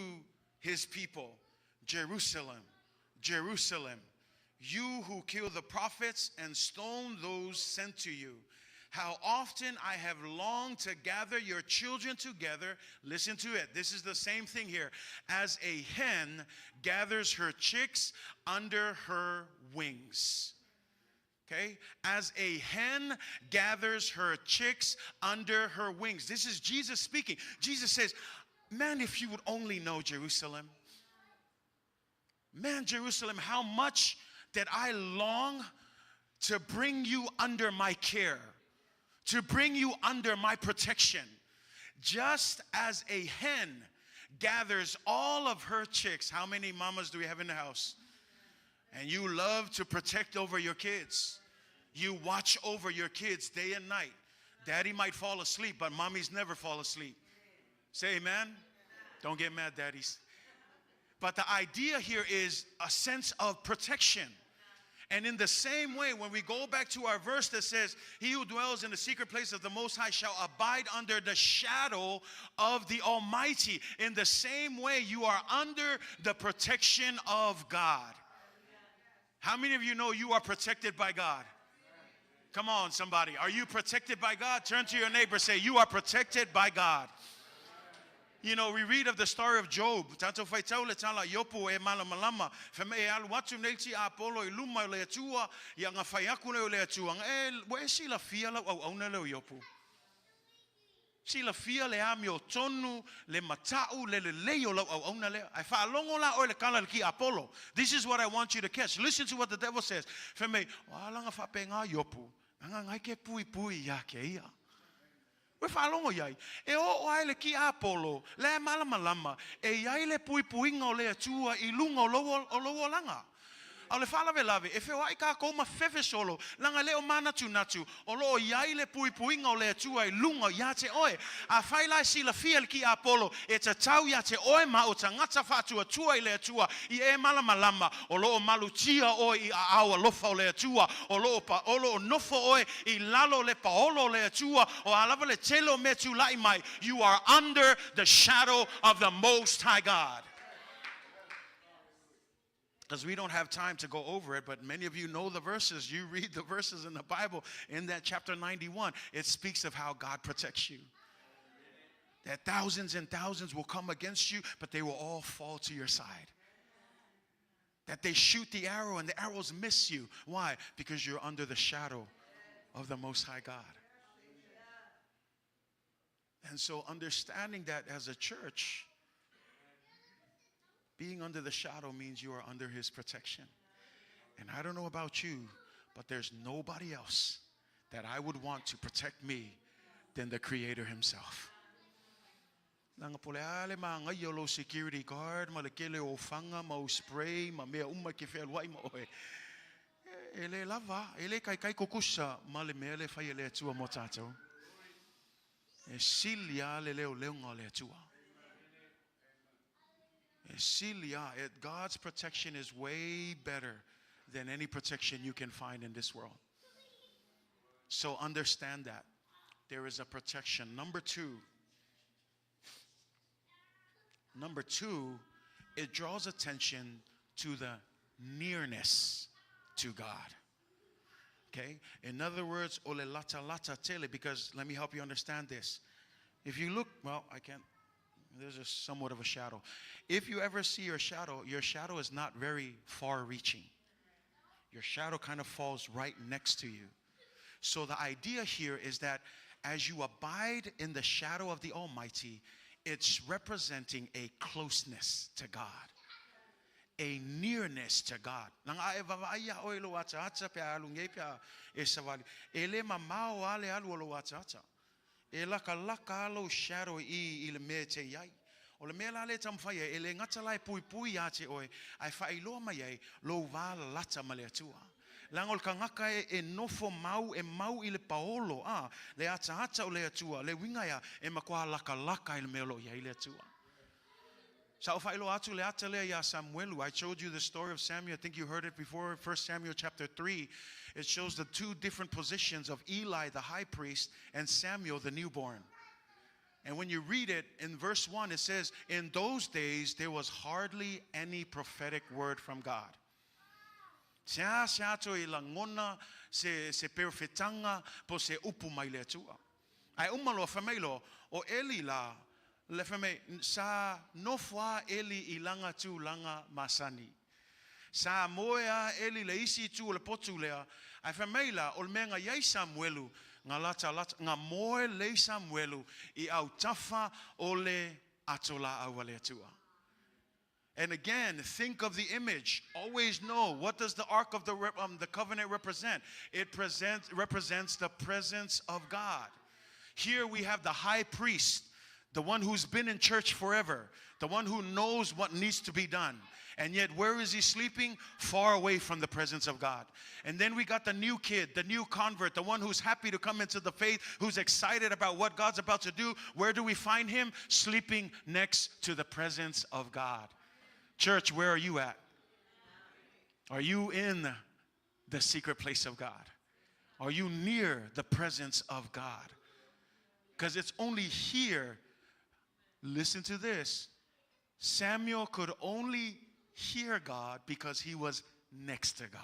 B: His people. Jerusalem, Jerusalem, you who kill the prophets and stone those sent to you. How often I have longed to gather your children together. Listen to it. This is the same thing here. As a hen gathers her chicks under her wings. Okay? As a hen gathers her chicks under her wings. This is Jesus speaking. Jesus says, man, if you would only know Jerusalem. Man, Jerusalem, how much did I long to bring you under my care, to bring you under my protection. Just as a hen gathers all of her chicks. How many mamas do we have in the house? And you love to protect over your kids. You watch over your kids day and night. Daddy might fall asleep, but mommies never fall asleep. Say amen. Don't get mad, daddies. But the idea here is a sense of protection. And in the same way, when we go back to our verse that says, he who dwells in the secret place of the Most High shall abide under the shadow of the Almighty. In the same way, you are under the protection of God. How many of you know you are protected by God? Come on, somebody. Are you protected by God? Turn to your neighbor, say, you are protected by God. You know, we read of the story of Job. Tanto fai tau le tala yopu e malamalama. Feme e alu watu nelti a apolo I luma le atua. Ia nga fai aku leo le atua. E si la fia la au au na leo yopu. Si la fia le ami o tonu, le matau, le leo la au au na leo. Ai fa longo la o le kala ki apolo. This is what I want you to catch. Listen to what the devil says. Feme, wala nga fa penga yopu. Nga ngai ke pui pui ya ke ia. We whalongo iai. E o ai le ki apolo, le malama lama, e iai le pui puinga o le atua I lunga o loa langa. au le fala ve lave, e fe wai ka ko ma fefe solo, langa leo mana tu natu, o lo iai le pui puinga o le atua I lunga ia te oe, a whaila sila fiel ki Apollo, e ta tau ia te oe ma o ta ngata whatua tua I le atua, I e malama, o lo malu tia oe I a awa lofa o le atua, o lo nofo oe I lalo le paolo le atua, o alava le telo me tu lai mai, you are under the shadow of the Most High God. Because we don't have time to go over it, but many of you know the verses. You read the verses in the Bible. In that chapter 91, it speaks of how God protects you. That thousands and thousands will come against you, but they will all fall to your side. That they shoot the arrow and the arrows miss you. Why? Because you're under the shadow of the Most High God. And so understanding that as a church, being under the shadow means you are under His protection. And I don't know about you, but there's nobody else that I would want to protect me than the Creator Himself. Nanga pole ale ma ngayolo security guard ma le kele o fanga ma o spray ma mea uma ke fel wai ma oe. Ele lava, ele kai kokusa ma le mele fai ele atua mo tatou. E silia le leo leonga le atua. God's protection is way better than any protection you can find in this world. So understand that. There is a protection. Number two, it draws attention to the nearness to God. Okay? In other words, ole lata lata tele, because let me help you understand this. If you look, well, I can't. There's a somewhat of a shadow. If you ever see your shadow is not very far reaching. Your shadow kind of falls right next to you. So the idea here is that as you abide in the shadow of the Almighty, it's representing a closeness to God, a nearness to God. E laka alo shadow I le me te iai. O le mea le tamwhaia, e le ngata lai pui pui a te oe, ai whailoa mai ai, lo wala lata ma le atua. Langol ka ngaka e nofo mau I le paolo, le ata o le atua, le wingaia e makua laka I le mea lo iai le atua. Sa o whailoa atu le ata lea ia Samuelu. I showed you the story of Samuel. I think you heard it before, 1 Samuel chapter 3. It shows the two different positions of Eli, the high priest, and Samuel, the newborn. And when you read it, in verse 1, it says, in those days, there was hardly any prophetic word from God. Se ato I langona, se perfetanga, po se upu mai le atua. Ai umalo famelo, o Eli la, le fame sa no fwa Eli ilanga tu langa masani. Sa moea Eli le isi tu le potu lea. Ai famela ol menga yai Samuelu nga lata nga moe le Samuelu I au tafa ole atola awale atua. And again, think of the image. Always know, what does the Ark of the Covenant represent? It represents the presence of God. Here we have the high priest, the one who's been in church forever, the one who knows what needs to be done. And yet, where is he sleeping? Far away from the presence of God. And then we got the new kid, the new convert, the one who's happy to come into the faith, who's excited about what God's about to do. Where do we find him? Sleeping next to the presence of God. Church, where are you at? Are you in the secret place of God? Are you near the presence of God? Because it's only here. Listen to this. Samuel could only hear God because he was next to God.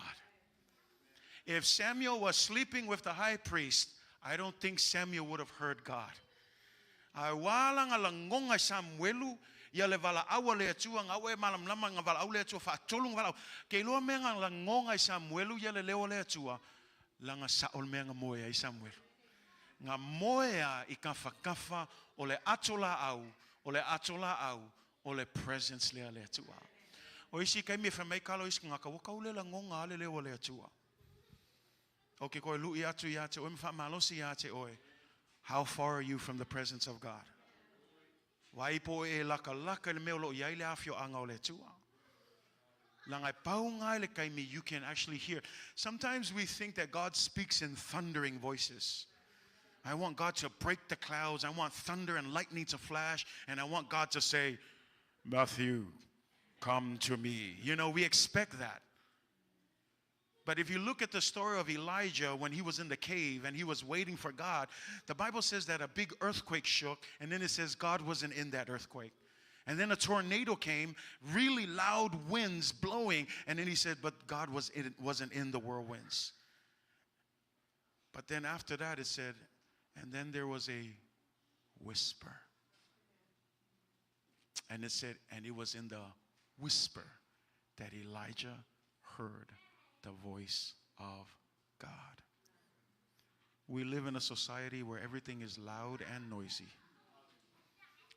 B: If Samuel was sleeping with the high priest, I don't think Samuel would have heard God. Wala nga langonga Samuelu ya le vala awa le atua nga we malam lama nga vala aule atua fa tolung vala ke lo me nga langonga Samuelu ya le leo le atua langa saol me nga moya I Samuel nga moya I kafa o le atola au o le presence le atua. O isi kai me famai kalo isi nga ka waka ule langonga ale leo le atua. Okay, ko lu ia tu ia te o me fa malosi ia te oe. How far are you from the presence of God? Wai po e laka le meo lo iai le afio anga o le tua. You can actually hear. Sometimes we think that God speaks in thundering voices. I want God to break the clouds. I want thunder and lightning to flash. And I want God to say, Matthew, come to me. You know, we expect that. But if you look at the story of Elijah when he was in the cave and he was waiting for God, the Bible says that a big earthquake shook, and then it says God wasn't in that earthquake. And then a tornado came, really loud winds blowing, and then he said, but God wasn't in the whirlwinds. But then after that it said, and then there was a whisper. And it said, and it was in the whisper that Elijah heard the voice of God. We live in a society where everything is loud and noisy.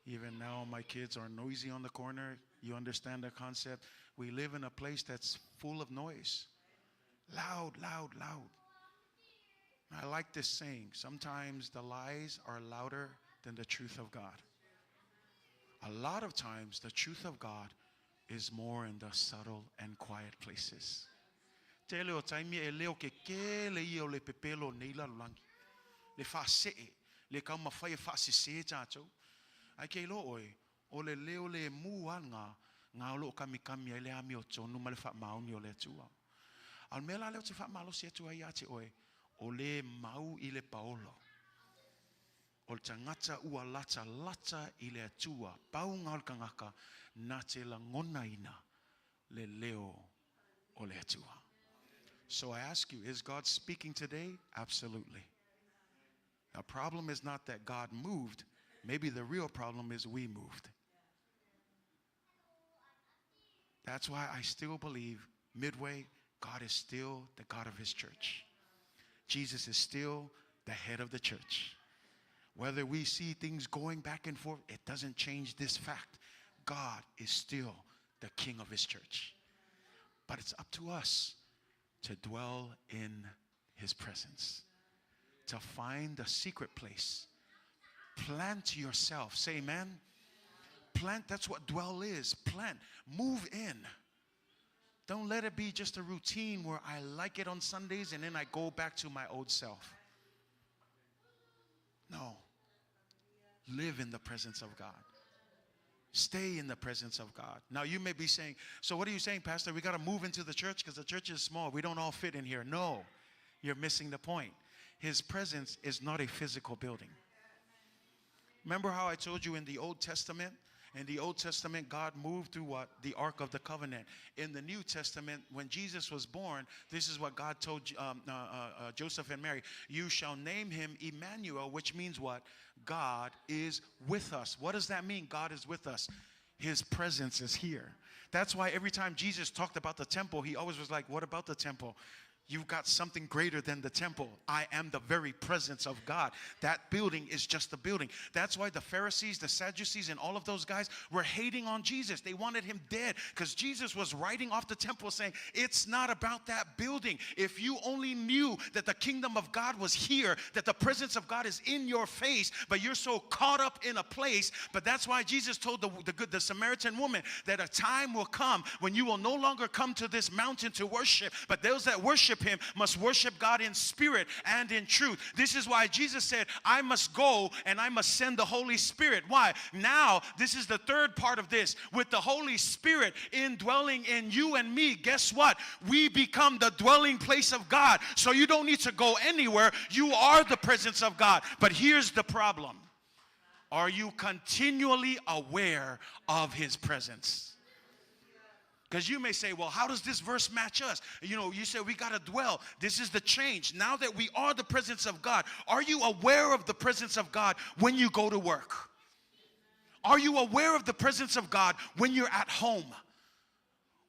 B: Even now, my kids are noisy on the corner. You understand the concept? We live in a place that's full of noise. Loud, loud, loud. I like this saying. Sometimes the lies are louder than the truth of God. A lot of times, the truth of God is more in the subtle and quiet places. Ai kei lo oi, o le leo le muanga, ngā lo kami kami ai le ami o tonu ma le wha mauni o le tua. Al mela leo te wha malo si atu ai ate oi, o le mau I le paolo. O le tangata ua lata I le atua, pau ngā o kangaka, na te la ngona ina le leo o le atua. So I ask you, is God speaking today? Absolutely. The problem is not that God moved. Maybe the real problem is we moved. That's why I still believe Midway, God is still the God of his church. Jesus is still the head of the church. Whether we see things going back and forth, it doesn't change this fact. God is still the king of his church. But it's up to us to dwell in his presence, to find the secret place. Plant yourself. Say amen. Plant, that's what dwell is. Plant. Move in. Don't let it be just a routine where I like it on Sundays and then I go back to my old self. No. Live in the presence of God. Stay in the presence of God. Now you may be saying, so what are you saying, Pastor? We got to move into the church because the church is small. We don't all fit in here. No. You're missing the point. His presence is not a physical building. Remember how I told you in the Old Testament? In the Old Testament, God moved through what? The Ark of the Covenant. In the New Testament, when Jesus was born, this is what God told Joseph and Mary. You shall name him Emmanuel, which means what? God is with us. What does that mean? God is with us. His presence is here. That's why every time Jesus talked about the temple, he always was like, what about the temple? You've got something greater than the temple. I am the very presence of God. That building is just a building. That's why the Pharisees, the Sadducees, and all of those guys were hating on Jesus. They wanted him dead because Jesus was writing off the temple saying, it's not about that building. If you only knew that the kingdom of God was here, that the presence of God is in your face, but you're so caught up in a place. But that's why Jesus told the Samaritan woman that a time will come when you will no longer come to this mountain to worship, but those that worship him must worship God in spirit and in truth. This is why Jesus said, I must go and I must send the Holy Spirit. Why? Now, this is the third part of this. With the Holy Spirit indwelling in you and me, guess what? We become the dwelling place of God. So you don't need to go anywhere. You are the presence of God. But here's the problem. Are you continually aware of his presence? Because you may say, well, how does this verse match us? You know, you say we got to dwell. This is the change. Now that we are the presence of God, are you aware of the presence of God when you go to work? Are you aware of the presence of God when you're at home?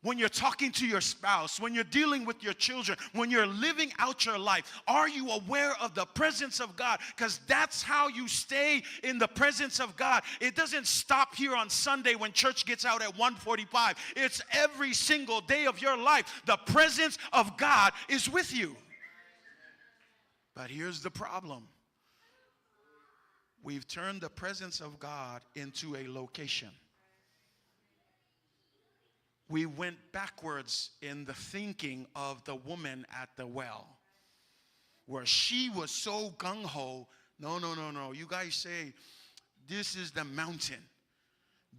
B: When you're talking to your spouse, when you're dealing with your children, when you're living out your life, are you aware of the presence of God? Because that's how you stay in the presence of God. It doesn't stop here on Sunday when church gets out at 1:45. It's every single day of your life. The presence of God is with you. But here's the problem. We've turned the presence of God into a location. we went backwards in the thinking of the woman at the well, where she was so gung-ho. No, no, no, no. You guys say, this is the mountain.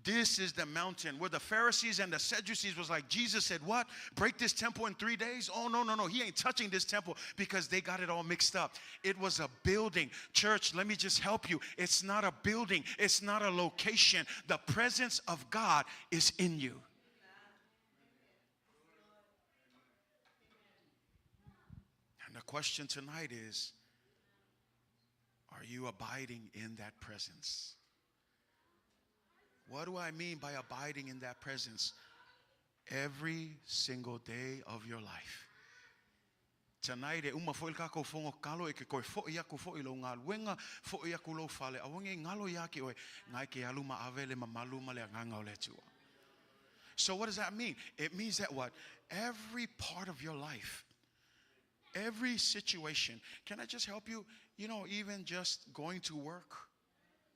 B: This is the mountain. Where the Pharisees and the Sadducees was like, Jesus said what? Break this temple in 3 days? Oh, no, no, no. He ain't touching this temple, because they got it all mixed up. It was a building. Church, let me just help you. It's not a building. It's not a location. The presence of God is in you. And the question tonight is, are you abiding in that presence? What do I mean by abiding in that presence? Every single day of your life. Tonight, foil ka ko fongo kalo e ke ko fo ia ku fo ilo ngal wenga fo ia ku lo fale awonge ngalo ya ki o ngai ke aluma avele mamaluma le nganga ole tua. So what does that mean? It means that what? Every part of your life, every situation. Can I just help you? You know, even just going to work,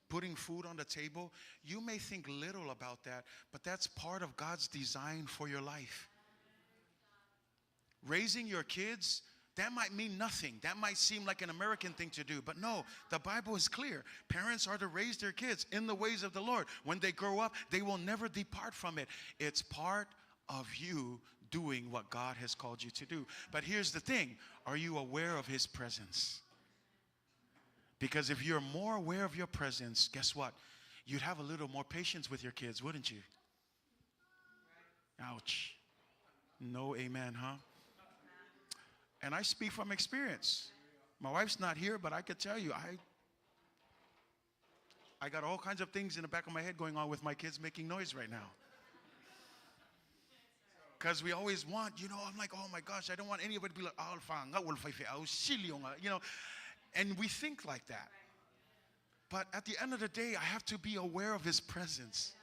B: putting food on the table, you may think little about that, but that's part of God's design for your life. Raising your kids, that might mean nothing. That might seem like an American thing to do, but no, the Bible is clear. Parents are to raise their kids in the ways of the Lord. When they grow up, they will never depart from it. It's part of you doing what God has called you to do. But here's the thing, are you aware of His presence? Because if you're more aware of your presence, guess what? You'd have a little more patience with your kids, wouldn't you? Ouch. No amen, huh? And I speak from experience. My wife's not here, but I could tell you, I got all kinds of things in the back of my head going on with my kids making noise right now. Because we always want, you know, I'm like, oh my gosh, I don't want anybody to be like, you know, and we think like that. But at the end of the day, I have to be aware of His presence.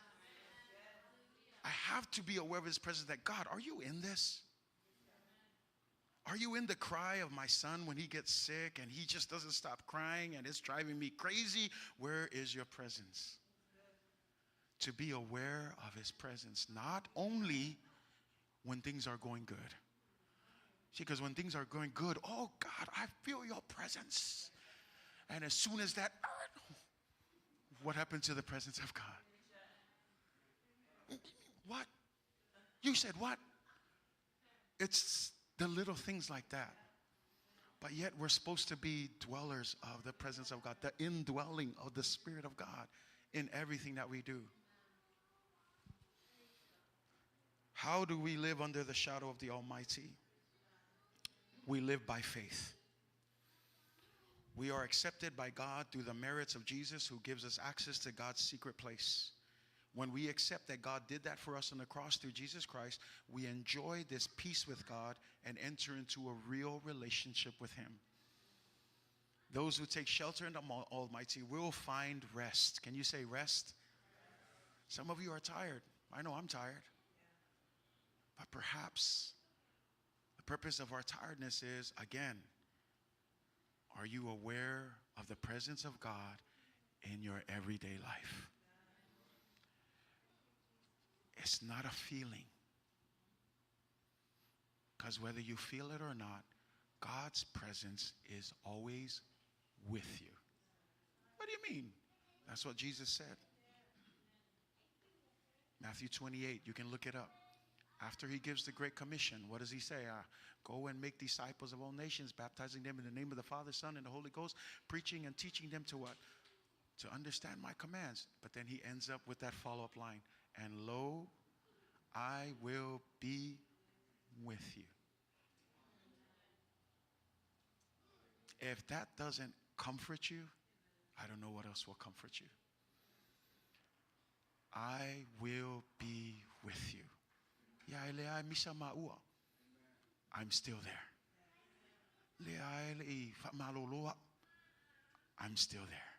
B: I have to be aware of His presence, that God, are you in this? Are you in the cry of my son when he gets sick and he just doesn't stop crying and it's driving me crazy? Where is your presence? To be aware of His presence, not only when things are going good. See, because when things are going good, oh God, I feel your presence. And as soon as that, what happened to the presence of God? What? You said what? It's the little things like that. But yet we're supposed to be dwellers of the presence of God, the indwelling of the Spirit of God in everything that we do. How do we live under the shadow of the Almighty? We live by faith. We are accepted by God through the merits of Jesus, who gives us access to God's secret place. When we accept that God did that for us on the cross through Jesus Christ, we enjoy this peace with God and enter into a real relationship with Him. Those who take shelter in the Almighty will find rest. Can you say rest? Some of you are tired. I know I'm tired. But perhaps the purpose of our tiredness is, again, are you aware of the presence of God in your everyday life? It's not a feeling. Because whether you feel it or not, God's presence is always with you. What do you mean? That's what Jesus said. Matthew 28, you can look it up. After He gives the Great Commission, what does He say? Go and make disciples of all nations, baptizing them in the name of the Father, Son, and the Holy Ghost, preaching and teaching them to what? To understand my commands. But then He ends up with that follow-up line. And lo, I will be with you. If that doesn't comfort you, I don't know what else will comfort you. I will be with you. I'm still there. I'm still there.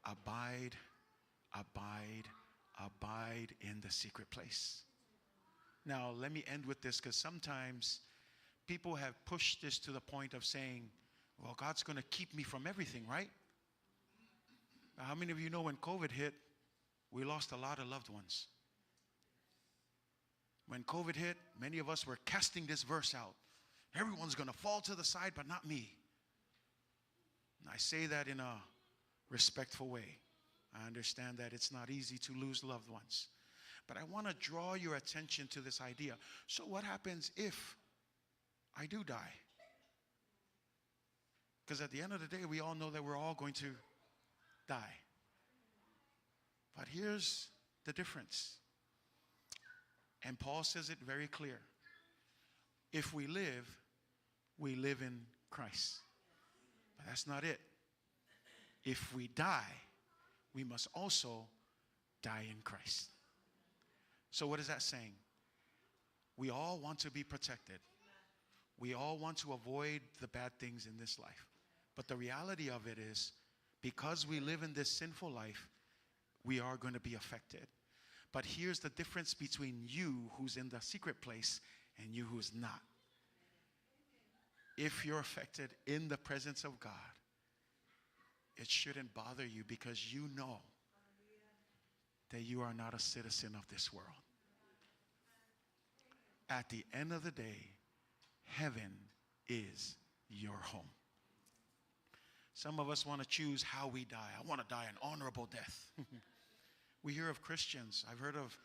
B: Abide, abide, abide in the secret place. Now, let me end with this, because sometimes people have pushed this to the point of saying, well, God's going to keep me from everything, right? Now, how many of you know when COVID hit, we lost a lot of loved ones? When COVID hit, many of us were casting this verse out. Everyone's going to fall to the side, but not me. And I say that in a respectful way. I understand that it's not easy to lose loved ones. But I want to draw your attention to this idea. So what happens if I do die? Because at the end of the day, we all know that we're all going to die. But here's the difference. And Paul says it very clear. If we live in Christ. But that's not it. If we die, we must also die in Christ. So what is that saying? We all want to be protected. We all want to avoid the bad things in this life. But the reality of it is, because we live in this sinful life, we are going to be affected. But here's the difference between you who's in the secret place and you who's not. If you're affected in the presence of God, it shouldn't bother you, because you know that you are not a citizen of this world. At the end of the day, heaven is your home. Some of us want to choose how we die. I want to die an honorable death. We hear of Christians. I've heard of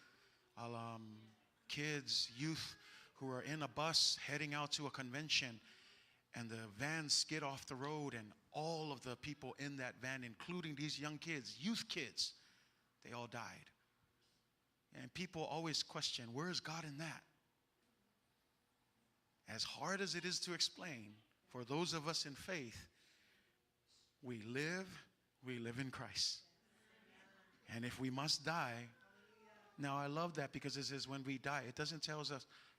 B: kids, youth who are in a bus heading out to a convention, and the van skid off the road, and all of the people in that van, including these young kids, youth kids, they all died. And people always question, where is God in that? As hard as it is to explain, for those of us in faith, we live in Christ. And if we must die, now I love that, because it says when we die, it doesn't tell us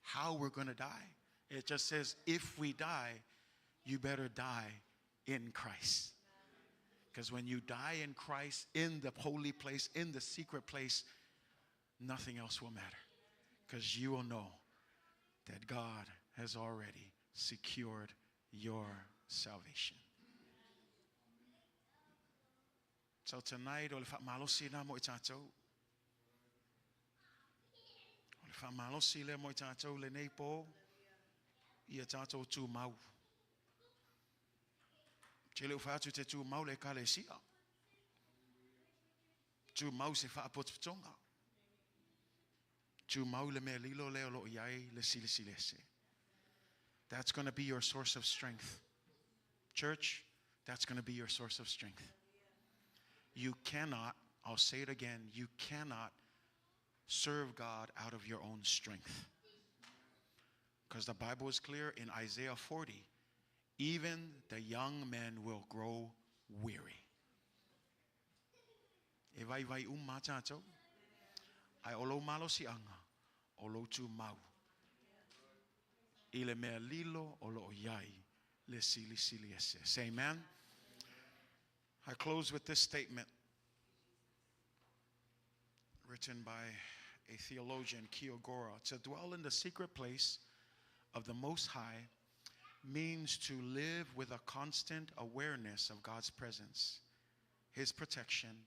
B: how we're going to die. It just says if we die, you better die in Christ. Because when you die in Christ, in the holy place, in the secret place, nothing else will matter. Because you will know that God has already secured your salvation. So tonight, ole fa malo sina mo itato. Ole fa malo sile mo itato le nepo. Ia tato Tumau. Chele ufatu te Tumau le kalesia. Tumau se fa apotfonga. Tumau le me lilo le lo iai le Silisili Ese. That's going to be your source of strength. Church, that's going to be your source of strength. You cannot, I'll say it again, you cannot serve God out of your own strength. Because the Bible is clear in Isaiah 40, even the young men will grow weary. Evai vai matato, ai olo malo si anga, olo Tumau. Ile me lilo olo iai le Silisili Ese. Say amen. I close with this statement written by a theologian, Kiyogora. To dwell in the secret place of the Most High means to live with a constant awareness of God's presence, His protection,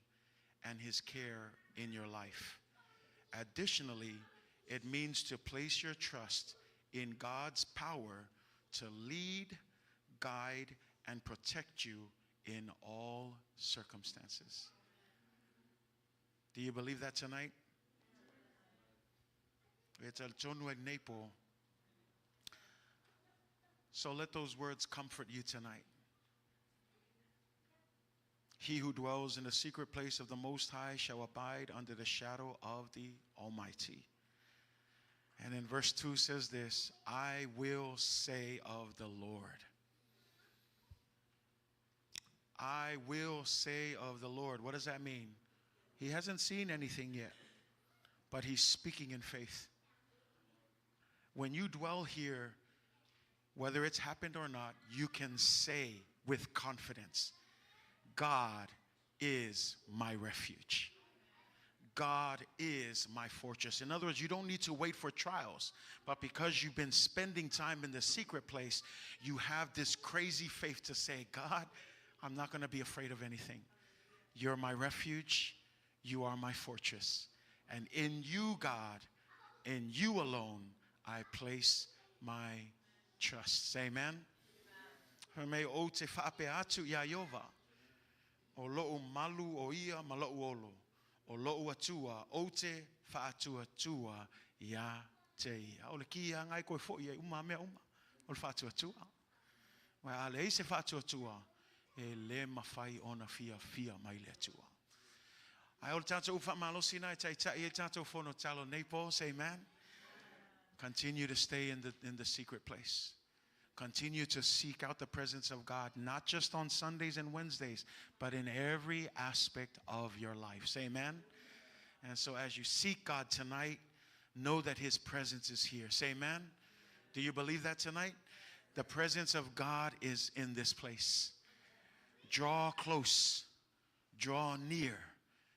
B: and His care in your life. Additionally, it means to place your trust in God's power to lead, guide, and protect you in all circumstances. Do you believe that tonight? So let those words comfort you tonight. He who dwells in the secret place of the Most High shall abide under the shadow of the Almighty. And in verse 2 says this, I will say of the Lord. I will say of the Lord. What does that mean? He hasn't seen anything yet, but he's speaking in faith. When you dwell here, whether it's happened or not, you can say with confidence, God is my refuge. God is my fortress. In other words, you don't need to wait for trials, but because you've been spending time in the secret place, you have this crazy faith to say, God, I'm not going to be afraid of anything. You're my refuge. You are my fortress. And in you, God, In you alone I place my trust. Say amen. Me o te whape atu ia Iova. O lo'u malu o ia ma lo'u olo. O lo'u atua o te whaatua tua ia te ia. O le kia ngai koe fo ia uma mea uma. O le whaatua tua. Mai ale i se whaatua tua. E le mawhai ona fia mai le atua. Ai o le tātou uwha malosi nai tai tai e tātou whono talo neipo. Say amen. Continue to stay in the secret place. Continue to seek out the presence of God, not just on Sundays and Wednesdays, but in every aspect of your life. Say amen. And so as you seek God tonight, know that his presence is here. Say amen. Do you believe that tonight? The presence of God is in this place. Draw close, draw near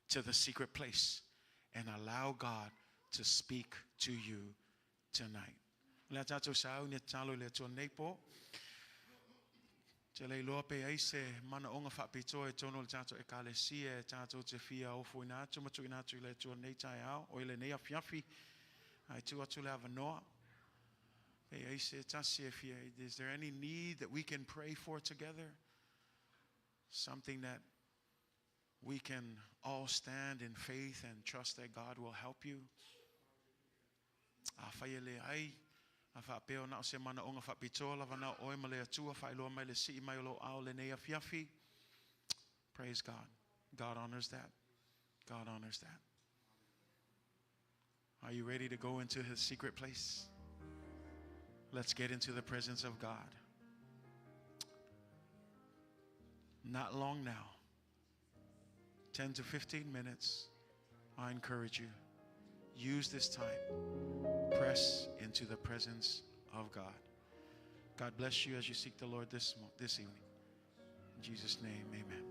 B: to the secret place, and allow God to speak to you tonight. Le tātou sau ni talo le tō neipo. Te lei loa pe aise mana onga whapito e tono le tātou e kālesia e tātou te fia o fui nātu matu i nātu i le tō nei tai au o i le nei a fiafi ai tu atu le avanoa. Pe aise tasi e fia. Is there any need that we can pray for together? Something that we can all stand in faith and trust that God will help you? A whaia le ai. A whapeo na o se mana o ngā whapitoa lava na oe ma le atua whailoa mai le si mai o lo ao le nei a fiafi. Praise God. God honors that. God honors that. Are you ready to go into his secret place? Let's get into the presence of God. Not long now. 10 to 15 minutes. I encourage you. Use this time. Press into the presence of God. God bless you as you seek the Lord this evening. In Jesus' name, amen.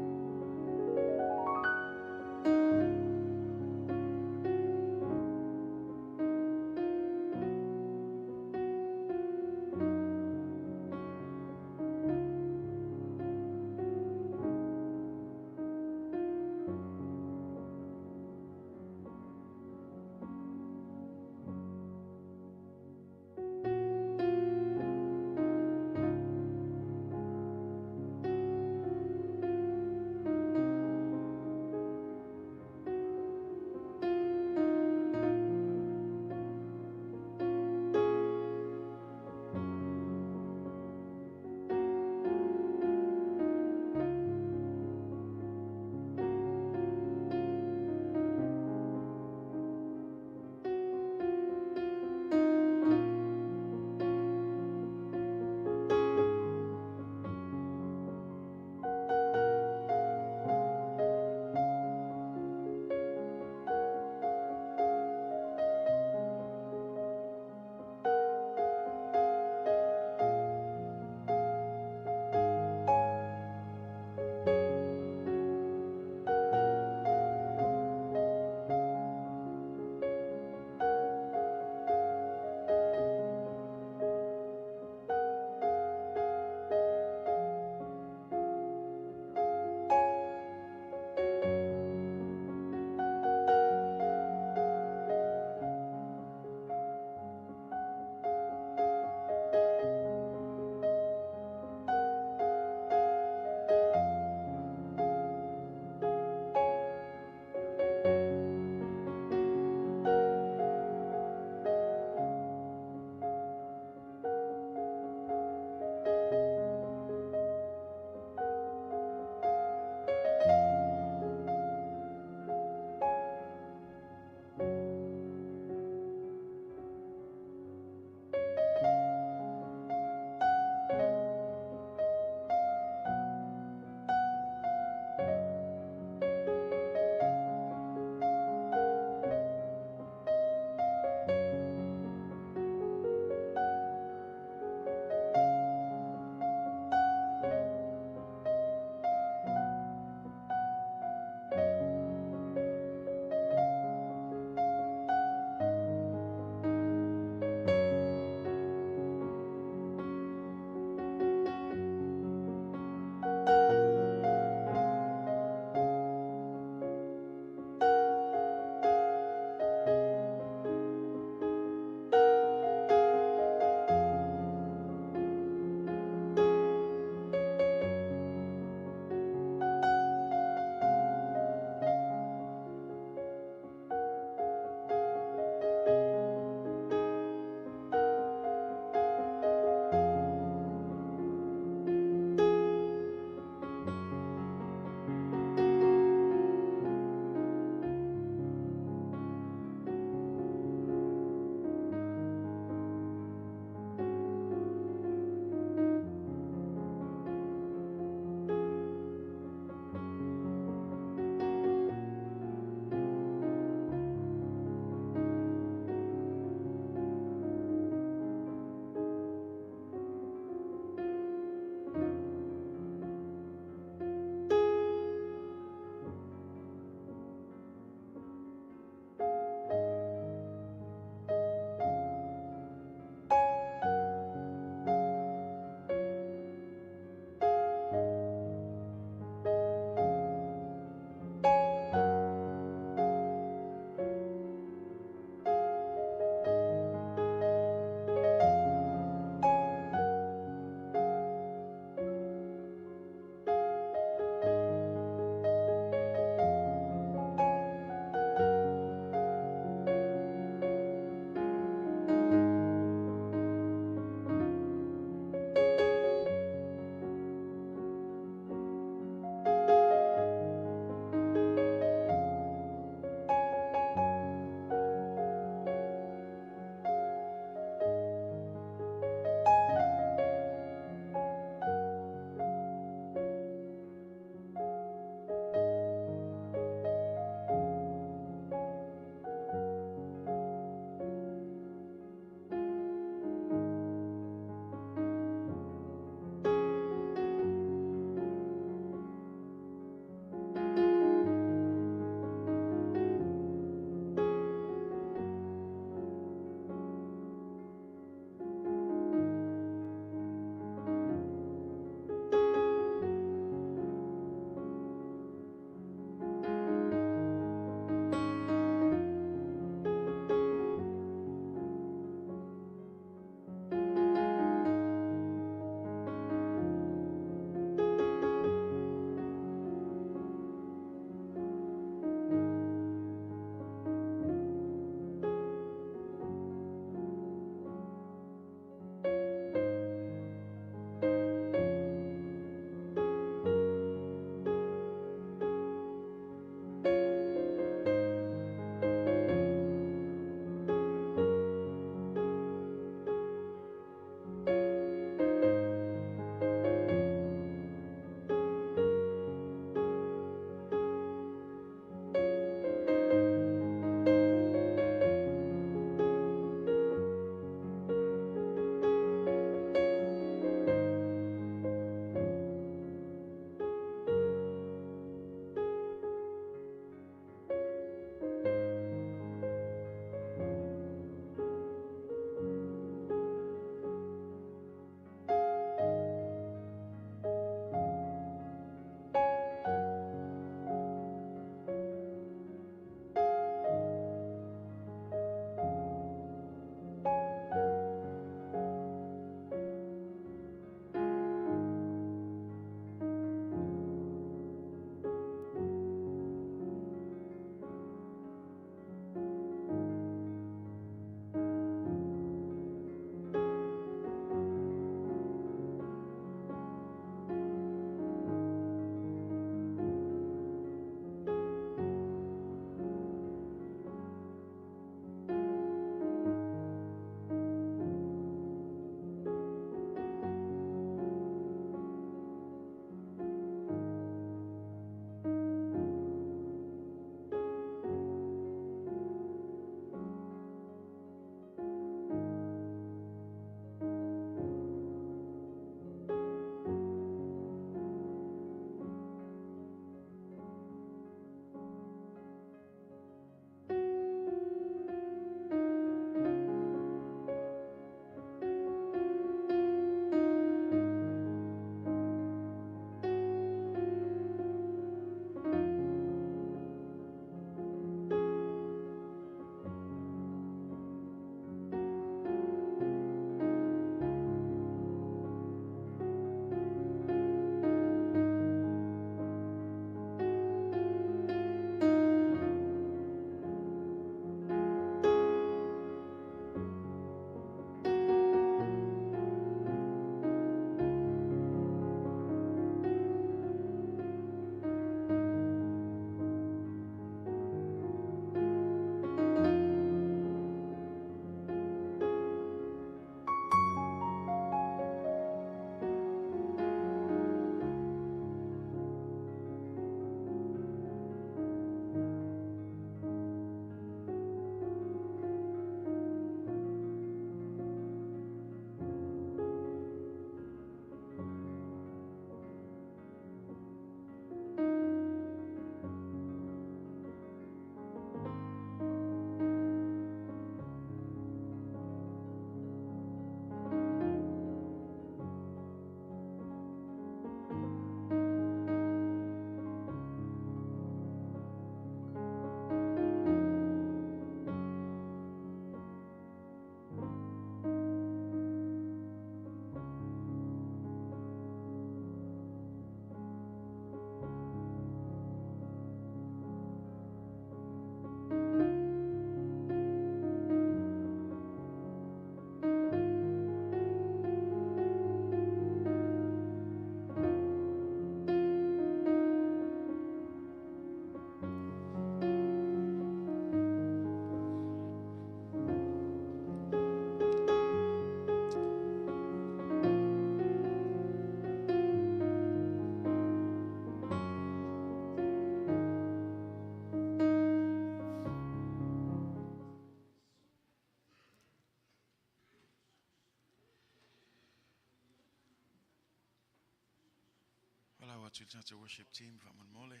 B: atu il tatou worship team whamanmole.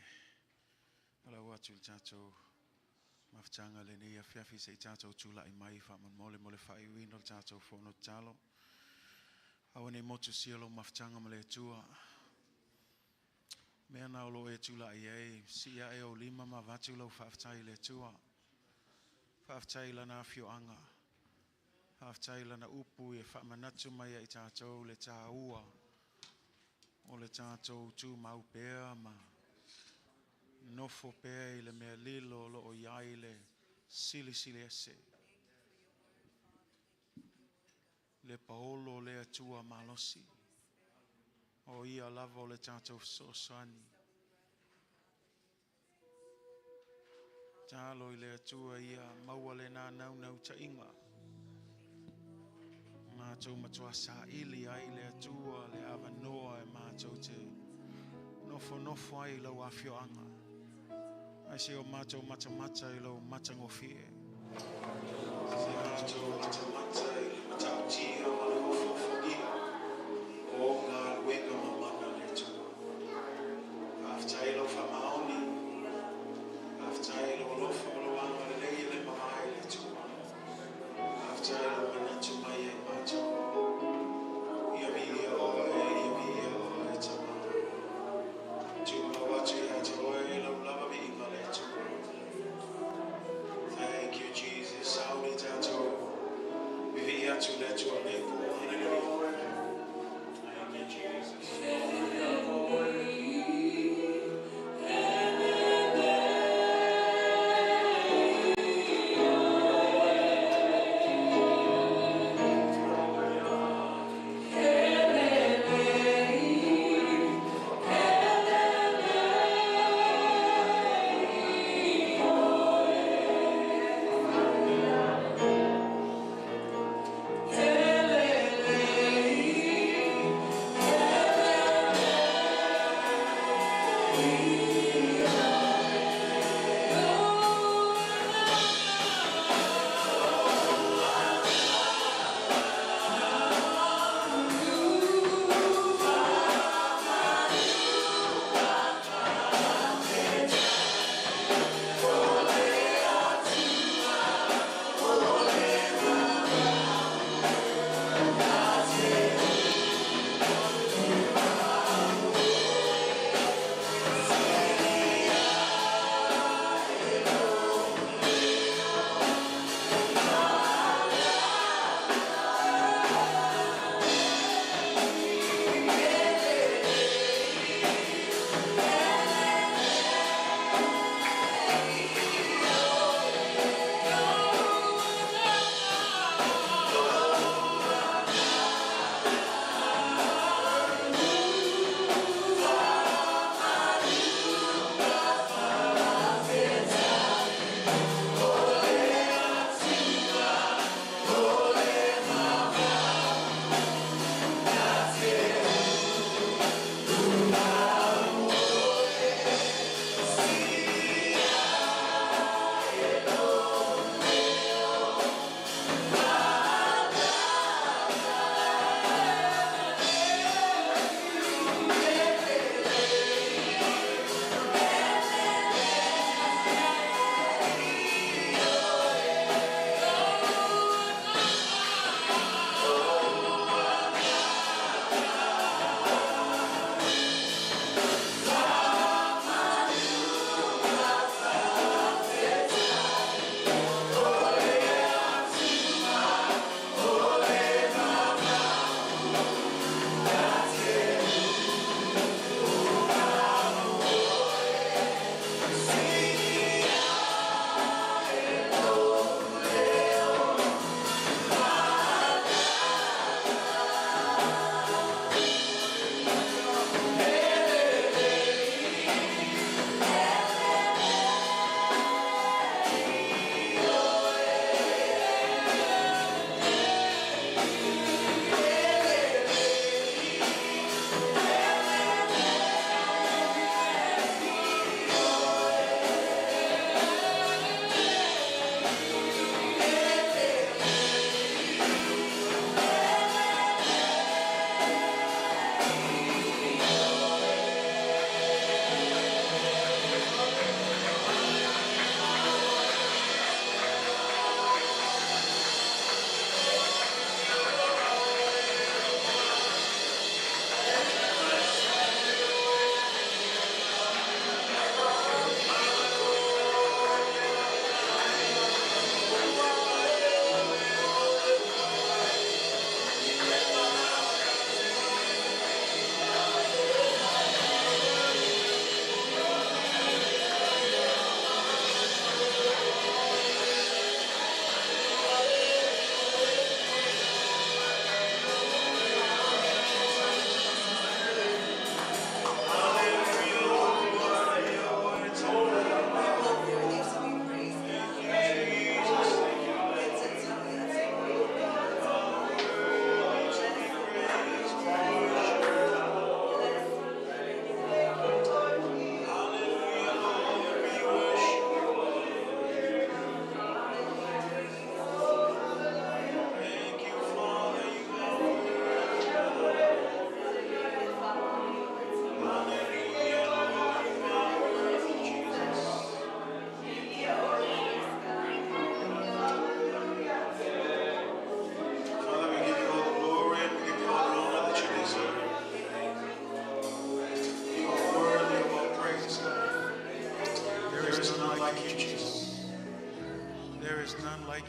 B: Alau atu il tatou mafutanga le ni afiafi se i tatou tula i mai whamanmole mole whaiwino il tatou whono talo. Awa nei motu sialo mafutanga male tua. Mea na olo e tula i ei, si a e o lima ma vatu lau whaftai le tua. Whaftai lana fioanga. Whaftai lana upu e whamanatu mai i tatou le tā ua. O le tātou Tumau pēa ma nofo pēa i le mea lilo lo o iai le Silisili Ese. Le paolo le atua malosi. O ia lava o le tātou sosani. Tālo i le atua ia maua le nā nau ta inga. Mātou matua sa ili ai le atua le awa noa e mātou te nofo ai lau awhioanga. Ai se o mātou mata i lau matangofie. Se mātou mata i le matautia ma le ofofogia. O ngā wenga mamana le tua. Aftai lau whamaoni. Aftai lau lofo lau anga le lei le mamai le tua. Aftai lau manatu mai e mātou. Ia mi o e tama. Tumau atu ia te oe lau lava mi inga le tua. Thank you, Jesus. Auri tātou. Vivi atu le tua le kua. Hallelujah. Thank you, Jesus.
C: Yeah.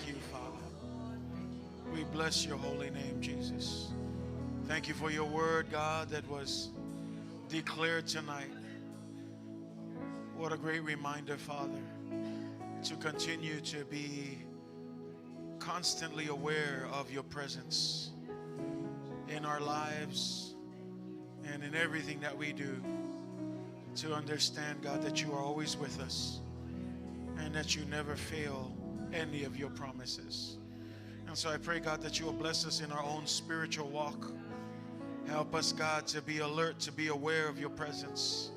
B: you, Father. We bless your holy name, Jesus. Thank you for your word, God, that was declared tonight. What a great reminder, Father, to continue to be constantly aware of your presence in our lives and in everything that we do. To understand, God, that you are always with us and that you never fail any of your promises. And so I pray, God, that you will bless us in our own spiritual walk. Help us, God, to be alert, to be aware of your presence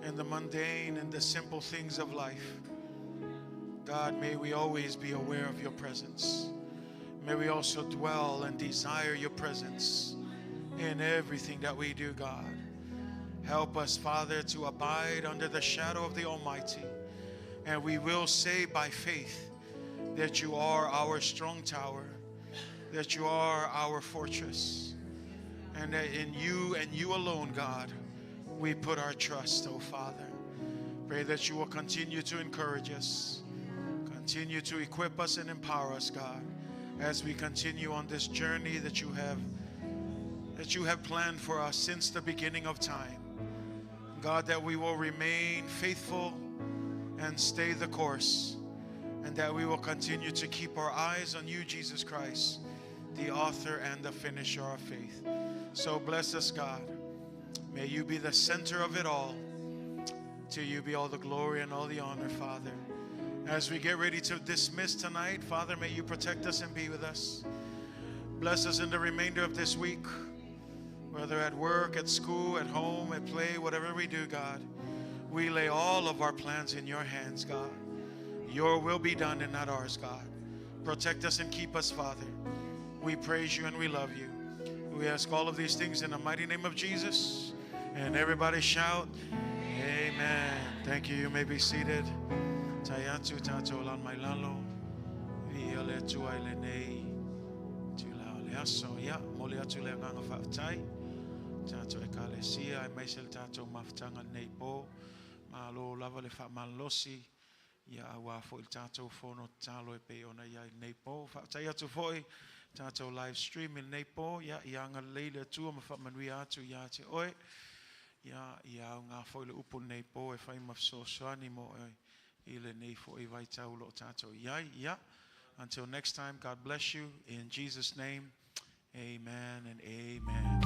B: in the mundane and the simple things of life. God, may we always be aware of your presence. May we also dwell and desire your presence in everything that we do, God. Help us, Father, to abide under the shadow of the Almighty. And we will say by faith that you are our strong tower, that you are our fortress, and that in you and you alone, God, we put our trust, oh Father. Pray that you will continue to encourage us, continue to equip us and empower us, God, as we continue on this journey that you have planned for us since the beginning of time. God, that we will remain faithful and stay the course, and that we will continue to keep our eyes on you, Jesus Christ, the author and the finisher of faith. So bless us, God. May you be the center of it all. To you be all the glory and all the honor, Father. As we get ready to dismiss tonight, Father, may you protect us and be with us. Bless us in the remainder of this week, whether at work, at school, at home, at play, whatever we do, God. We lay all of our plans in your hands, God. Your will be done and not ours, God. Protect us and keep us, Father. We praise you and we love you. We ask all of these things in the mighty name of Jesus. And everybody shout, amen. Thank you. You may be seated. Tayatu tato lan mai lalo. Viole tua ile nei. Tula le aso ya moliatu le nganga fatai. Tato e kalesia e maisel tato maftanga nei po. Malo lava le fa malosi. Ya wa fo il tato fono talo e pe ona ya nei po. Tayatu foi tato live stream in nei po. Ya yanga leile tua ma fa manui atu ya te oi. Ya nga foi le upo nei po e fai mafso soani mo ile nei fo e vai tau lo tato ya. Until next time, God bless you in Jesus' name. Amen and amen.